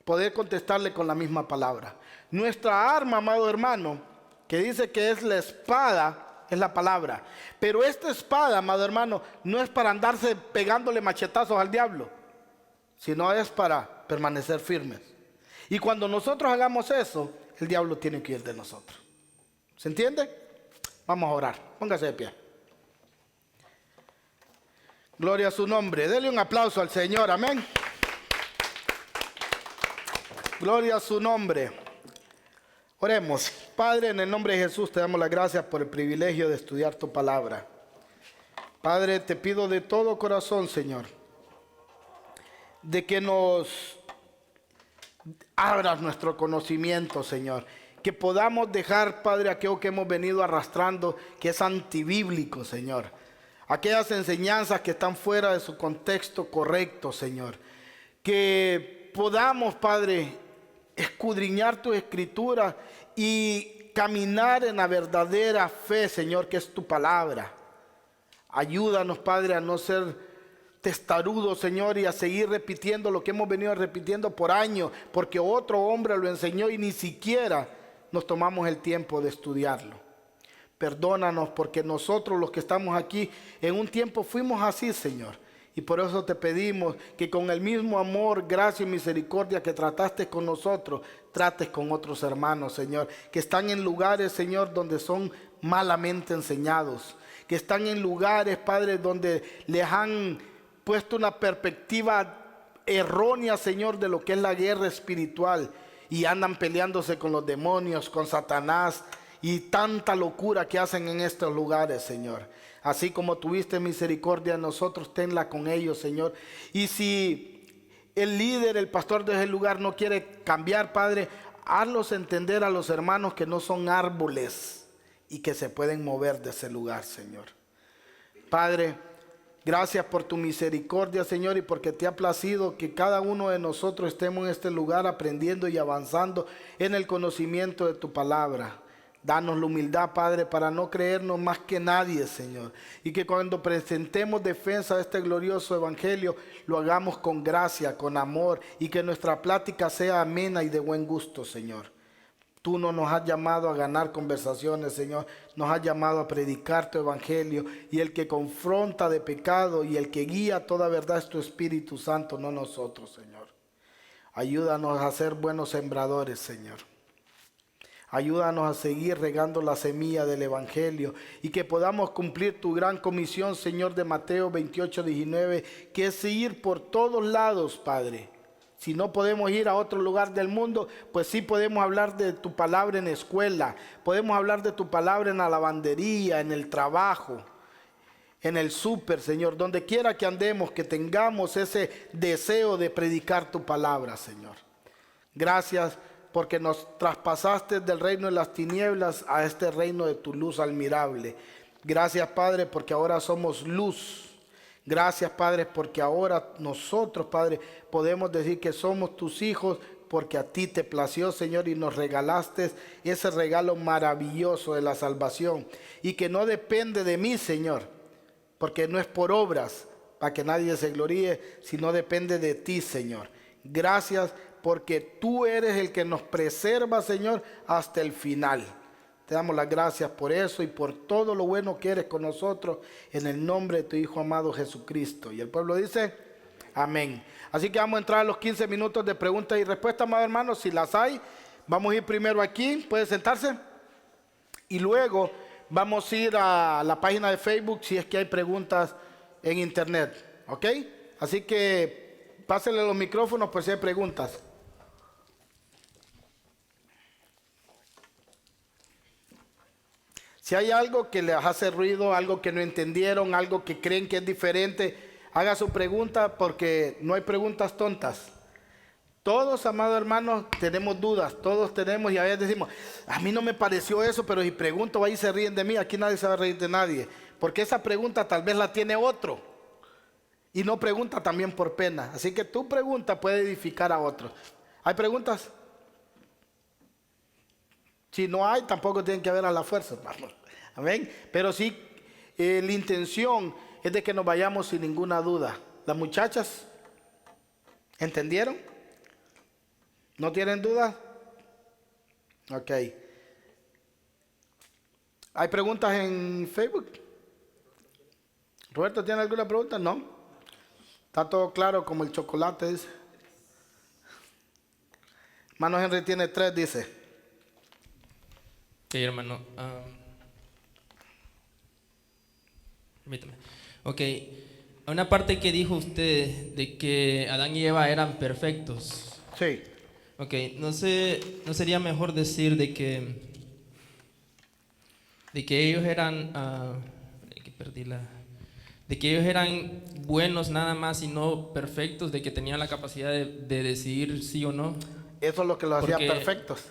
poder contestarle con la misma palabra. Nuestra arma, amado hermano, que dice que es la espada, es la palabra. Pero esta espada, amado hermano, no es para andarse pegándole machetazos al diablo, sino es para permanecer firmes. Y cuando nosotros hagamos eso, el diablo tiene que ir de nosotros. ¿Se entiende? Vamos a orar. Póngase de pie. Gloria a su nombre. Dele un aplauso al Señor. Amén. Gloria a su nombre. Oremos. Padre, en el nombre de Jesús te damos las gracias por el privilegio de estudiar tu palabra. Padre, te pido de todo corazón, Señor, de que nos abras nuestro conocimiento, Señor. Que podamos dejar, Padre, aquello que hemos venido arrastrando, que es antibíblico, Señor. Aquellas enseñanzas que están fuera de su contexto correcto, Señor. Que podamos, Padre, escudriñar tu escritura y caminar en la verdadera fe, Señor, que es tu palabra. Ayúdanos, Padre, a no ser testarudos, Señor, y a seguir repitiendo lo que hemos venido repitiendo por años, porque otro hombre lo enseñó y ni siquiera nos tomamos el tiempo de estudiarlo. Perdónanos porque nosotros los que estamos aquí en un tiempo fuimos así, Señor. Y por eso te pedimos que con el mismo amor, gracia y misericordia que trataste con nosotros, trates con otros hermanos, Señor, que están en lugares, Señor, donde son malamente enseñados, que están en lugares, Padre, donde les han puesto una perspectiva errónea, Señor, de lo que es la guerra espiritual, y andan peleándose con los demonios, con Satanás, y tanta locura que hacen en estos lugares, Señor. Así como tuviste misericordia de nosotros, tenla con ellos, Señor. Y si el líder, el pastor de ese lugar no quiere cambiar, Padre, hazlos entender a los hermanos que no son árboles y que se pueden mover de ese lugar, Señor. Padre, gracias por tu misericordia, Señor, y porque te ha placido que cada uno de nosotros estemos en este lugar aprendiendo y avanzando en el conocimiento de tu palabra. Danos la humildad, Padre, para no creernos más que nadie, Señor. Y que cuando presentemos defensa de este glorioso evangelio, lo hagamos con gracia, con amor, y que nuestra plática sea amena y de buen gusto, Señor. Tú no nos has llamado a ganar conversaciones, Señor. Nos has llamado a predicar tu evangelio. Y el que confronta de pecado y el que guía toda verdad es tu Espíritu Santo, no nosotros, Señor. Ayúdanos a ser buenos sembradores, Señor. Ayúdanos a seguir regando la semilla del evangelio y que podamos cumplir tu gran comisión, Señor, de Mateo 28:19, que es ir por todos lados, Padre. Si no podemos ir a otro lugar del mundo, pues sí podemos hablar de tu palabra en la escuela, podemos hablar de tu palabra en la lavandería, en el trabajo, en el súper, Señor. Donde quiera que andemos, que tengamos ese deseo de predicar tu palabra, Señor. Gracias porque nos traspasaste del reino de las tinieblas a este reino de tu luz admirable. Gracias, Padre, porque ahora somos luz. Gracias, Padre, porque ahora nosotros, Padre, podemos decir que somos tus hijos, porque a ti te plació, Señor, y nos regalaste ese regalo maravilloso de la salvación. Y que no depende de mí, Señor, porque no es por obras, para que nadie se gloríe, sino depende de ti, Señor. Gracias, porque tú eres el que nos preserva, Señor, hasta el final. Te damos las gracias por eso y por todo lo bueno que eres con nosotros, en el nombre de tu Hijo amado Jesucristo. Y el pueblo dice, amén. Así que vamos a entrar a los 15 minutos de preguntas y respuestas, amados hermanos. Si las hay, vamos a ir primero aquí, puede sentarse. Y luego vamos a ir a la página de Facebook si es que hay preguntas en internet. ¿Ok? Así que pásenle los micrófonos por si hay preguntas. Si hay algo que les hace ruido, algo que no entendieron, algo que creen que es diferente, haga su pregunta porque no hay preguntas tontas. Todos, amados hermanos, tenemos dudas, todos tenemos y a veces decimos, a mí no me pareció eso, pero si pregunto ahí se ríen de mí, aquí nadie se va a reír de nadie. Porque esa pregunta tal vez la tiene otro y no pregunta también por pena. Así que tu pregunta puede edificar a otros. ¿Hay preguntas? Si no hay, tampoco tienen que haber a la fuerza, hermano. Amén. Pero sí, la intención es de que nos vayamos sin ninguna duda. Las muchachas, ¿entendieron? ¿No tienen duda? Ok. ¿Hay preguntas en Facebook? ¿Roberto tiene alguna pregunta? No. Está todo claro como el chocolate, dice. Hermano Henry tiene 3, dice. Sí, hermano. Permítame. Ok. una parte que dijo usted de que Adán y Eva eran perfectos. Sí. Ok, no sería mejor decir de que ellos eran, que perdí de que ellos eran buenos nada más y no perfectos, de que tenían la capacidad de decidir sí o no. Eso es lo que los hacía Porque, perfectos.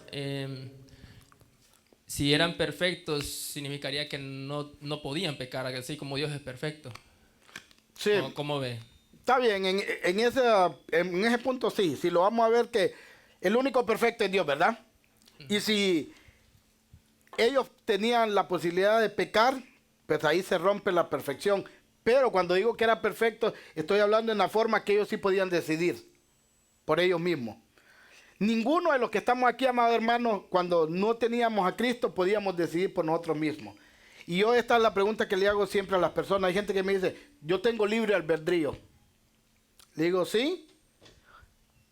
Si eran perfectos, significaría que no podían pecar, así como Dios es perfecto. Sí. ¿Cómo ve? Está bien, en ese punto sí. Si lo vamos a ver que el único perfecto es Dios, ¿verdad? Y si ellos tenían la posibilidad de pecar, pues ahí se rompe la perfección. Pero cuando digo que era perfecto, estoy hablando en la forma que ellos sí podían decidir por ellos mismos. Ninguno de los que estamos aquí, amados hermanos, cuando no teníamos a Cristo, podíamos decidir por nosotros mismos. Y yo esta es la pregunta que le hago siempre a las personas. Hay gente que me dice, yo tengo libre albedrío. Le digo, sí,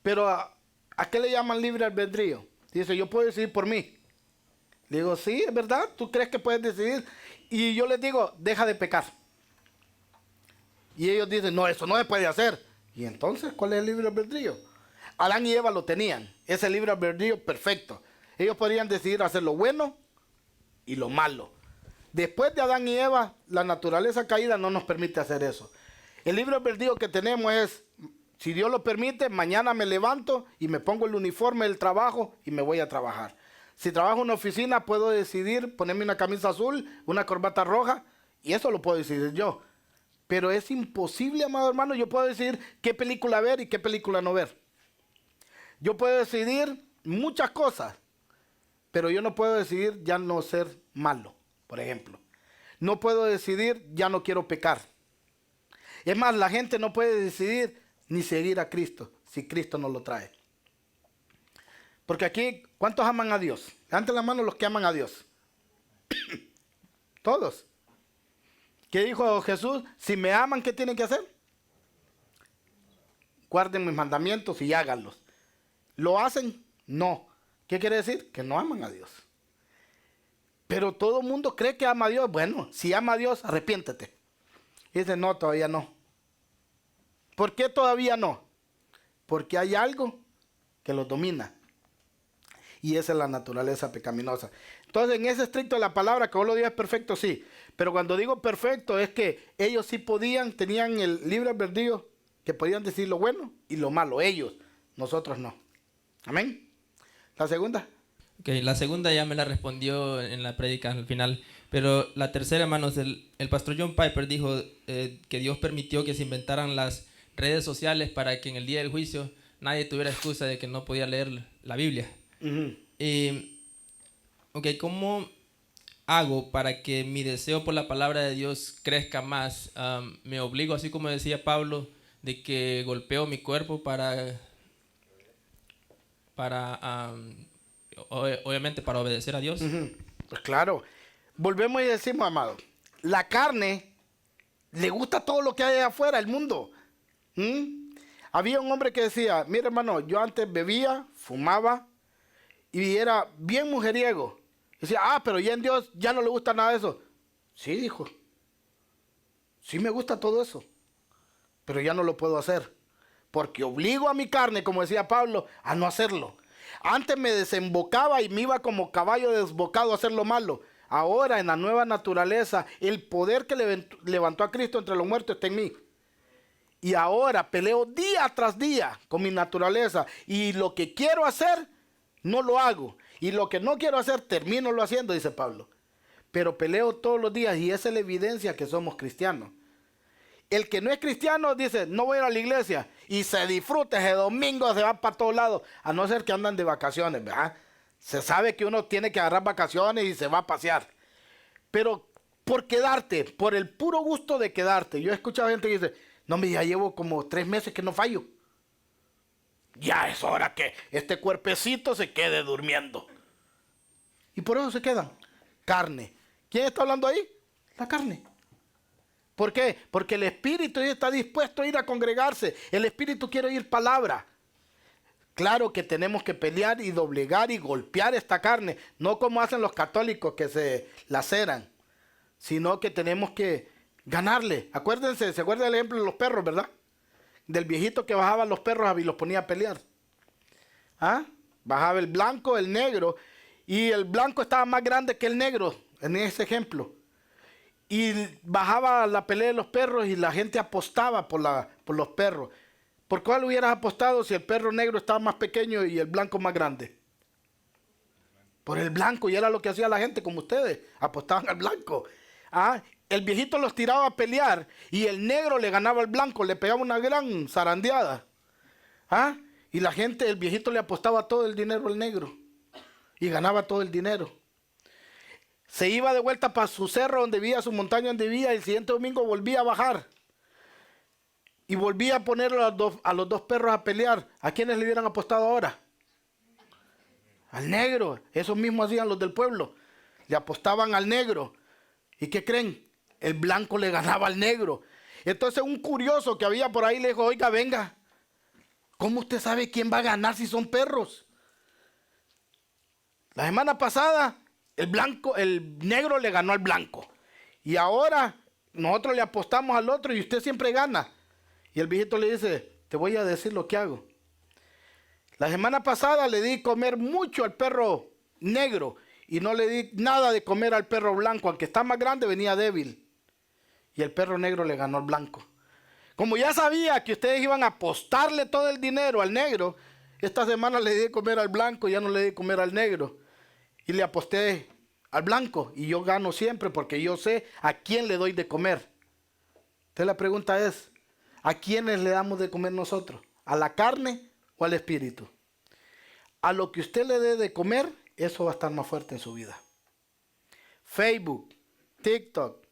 pero ¿a qué le llaman libre albedrío? Dice, yo puedo decidir por mí. Le digo, sí, es verdad, ¿tú crees que puedes decidir? Y yo les digo, deja de pecar. Y ellos dicen, no, eso no se puede hacer. Y entonces, ¿cuál es el libre albedrío? Adán y Eva lo tenían, ese libre albedrío perfecto. Ellos podían decidir hacer lo bueno y lo malo. Después de Adán y Eva, la naturaleza caída no nos permite hacer eso. El libre albedrío que tenemos es, si Dios lo permite, mañana me levanto y me pongo el uniforme del trabajo y me voy a trabajar. Si trabajo en una oficina, puedo decidir ponerme una camisa azul, una corbata roja, y eso lo puedo decidir yo. Pero es imposible, amado hermano, yo puedo decidir qué película ver y qué película no ver. Yo puedo decidir muchas cosas, pero yo no puedo decidir ya no ser malo, por ejemplo. No puedo decidir ya no quiero pecar. Es más, la gente no puede decidir ni seguir a Cristo si Cristo no lo trae. Porque aquí, ¿cuántos aman a Dios? Levanten la mano los que aman a Dios. Todos. ¿Qué dijo Jesús? Si me aman, ¿qué tienen que hacer? Guarden mis mandamientos y háganlos. ¿Lo hacen? No. ¿Qué quiere decir? Que no aman a Dios. Pero todo el mundo cree que ama a Dios. Bueno, si ama a Dios, arrepiéntete. Y dice, no, todavía no. ¿Por qué todavía no? Porque hay algo que los domina. Y esa es la naturaleza pecaminosa. Entonces, en ese estricto de la palabra, que vos lo digas perfecto, sí. Pero cuando digo perfecto, es que ellos sí podían, tenían el libre albedrío, que podían decir lo bueno y lo malo. Ellos, nosotros no. Amén. La segunda. Ok, la segunda ya me la respondió en la prédica al final. Pero la tercera, hermanos, el pastor John Piper dijo que Dios permitió que se inventaran las redes sociales para que en el día del juicio nadie tuviera excusa de que no podía leer la Biblia. Ok, ¿cómo hago para que mi deseo por la palabra de Dios crezca más? Me obligo, así como decía Pablo, de que golpeo mi cuerpo obviamente para obedecer a Dios. Pues claro. Volvemos y decimos, amado, la carne le gusta todo lo que hay afuera, el mundo. Había un hombre que decía, mira hermano, yo antes bebía, fumaba y era bien mujeriego. Decía, pero ya en Dios ya no le gusta nada de eso. Sí, dijo, sí me gusta todo eso, pero ya no lo puedo hacer. Porque obligo a mi carne, como decía Pablo, a no hacerlo. Antes me desembocaba y me iba como caballo desbocado a hacer lo malo. Ahora, en la nueva naturaleza, el poder que levantó a Cristo entre los muertos está en mí. Y ahora peleo día tras día con mi naturaleza. Y lo que quiero hacer, no lo hago. Y lo que no quiero hacer, termino lo haciendo, dice Pablo. Pero peleo todos los días y esa es la evidencia que somos cristianos. El que no es cristiano dice, no voy a ir a la iglesia. Y se disfruta ese domingo, se va para todos lados. A no ser que andan de vacaciones, ¿verdad? Se sabe que uno tiene que agarrar vacaciones y se va a pasear. Pero por quedarte, por el puro gusto de quedarte. Yo he escuchado gente que dice, no, ya llevo como 3 meses que no fallo. Ya es hora que este cuerpecito se quede durmiendo. Y por eso se quedan. Carne. ¿Quién está hablando ahí? La carne. ¿Por qué? Porque el espíritu está dispuesto a ir a congregarse. El espíritu quiere oír palabra. Claro que tenemos que pelear y doblegar y golpear esta carne. No como hacen los católicos que se laceran. Sino que tenemos que Ganarle. Acuérdense, se acuerda el ejemplo de los perros, ¿verdad? Del viejito que bajaba a los perros y los ponía a pelear. ¿Ah? Bajaba el blanco, el negro, y el blanco estaba más grande que el negro, en ese ejemplo. Y bajaba la pelea de los perros y la gente apostaba por los perros. ¿Por cuál hubieras apostado si el perro negro estaba más pequeño y el blanco más grande? Por el blanco, y era lo que hacía la gente como ustedes, apostaban al blanco. Ah, el viejito los tiraba a pelear y el negro le ganaba al blanco, le pegaba una gran zarandeada. Ah, y la gente, el viejito le apostaba todo el dinero al negro y ganaba todo el dinero. Se iba de vuelta para su cerro donde vivía, su montaña donde vivía, y el siguiente domingo volvía a bajar. Y volvía a poner a los dos perros a pelear. ¿A quiénes le hubieran apostado ahora? Al negro. Eso mismo hacían los del pueblo. Le apostaban al negro. ¿Y qué creen? El blanco le ganaba al negro. Entonces un curioso que había por ahí le dijo, oiga, venga, ¿cómo usted sabe quién va a ganar si son perros? La semana pasada el negro le ganó al blanco. Y ahora nosotros le apostamos al otro y usted siempre gana. Y el viejito le dice, te voy a decir lo que hago. La semana pasada le di comer mucho al perro negro y no le di nada de comer al perro blanco. Aunque está más grande, venía débil. Y el perro negro le ganó al blanco. Como ya sabía que ustedes iban a apostarle todo el dinero al negro, esta semana le di de comer al blanco y ya no le di de comer al negro. Y le aposté al blanco y yo gano siempre porque yo sé a quién le doy de comer. Entonces la pregunta es, ¿a quiénes le damos de comer nosotros? ¿A la carne o al espíritu? A lo que usted le dé de comer, eso va a estar más fuerte en su vida. Facebook, TikTok,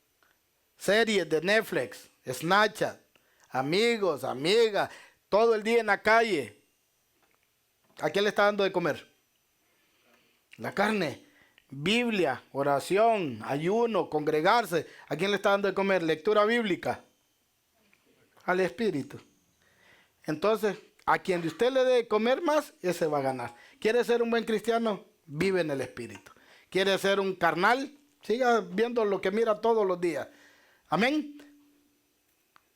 series de Netflix, Snapchat, amigos, amigas, todo el día en la calle. ¿A quién le está dando de comer? La carne. Biblia, oración, ayuno, congregarse. ¿A quién le está dando de comer? Lectura bíblica. Al espíritu. Entonces, a quien de usted le dé de comer más, ese va a ganar. ¿Quiere ser un buen cristiano? Vive en el espíritu. ¿Quiere ser un carnal? Siga viendo lo que mira todos los días. Amén.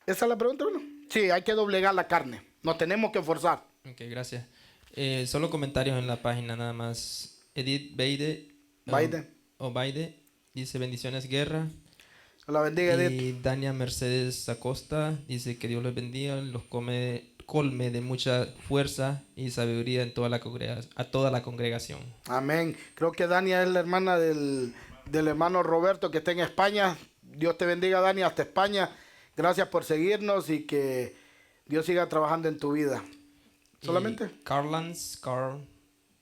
¿Esa es la pregunta, ¿no? Sí, hay que doblegar la carne. Nos tenemos que forzar. Ok, gracias. Solo comentarios en la página nada más. Edith Baide dice bendiciones, Guerra. La bendiga, Edith. Y Dania Mercedes Acosta dice que Dios los bendiga, los colme de mucha fuerza y sabiduría en a toda la congregación. Amén. Creo que Dania es la hermana del hermano Roberto que está en España. Dios te bendiga, Dania, hasta España. Gracias por seguirnos y que Dios siga trabajando en tu vida. ¿Solamente? Carl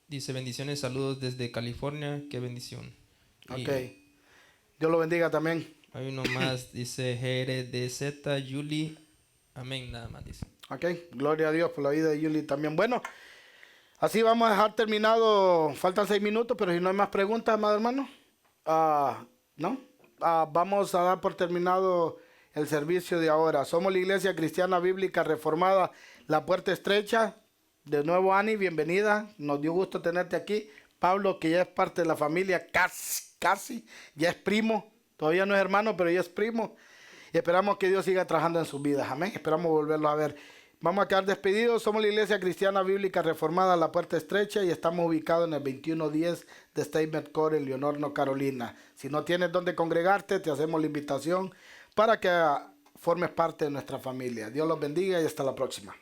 dice bendiciones, saludos desde California, qué bendición. Ok. Dios lo bendiga también. Hay uno más, dice GRDZ, Yuli, amén, nada más dice. Ok, gloria a Dios por la vida de Yuli también. Bueno, así vamos a dejar terminado, faltan 6 minutos, pero si no hay más preguntas, amado hermano, ¿no? Vamos a dar por terminado el servicio de ahora. Somos la Iglesia Cristiana Bíblica Reformada, La Puerta Estrecha. De nuevo, Ani, bienvenida. Nos dio gusto tenerte aquí. Pablo, que ya es parte de la familia, casi, ya es primo. Todavía no es hermano, pero ya es primo. Y esperamos que Dios siga trabajando en sus vidas. Amén. Esperamos volverlos a ver. Vamos a quedar despedidos. Somos la Iglesia Cristiana Bíblica Reformada, La Puerta Estrecha, y estamos ubicados en el 2110 de Statement Court en Leonor, North Carolina. Si no tienes dónde congregarte, te hacemos la invitación para que formes parte de nuestra familia. Dios los bendiga y hasta la próxima.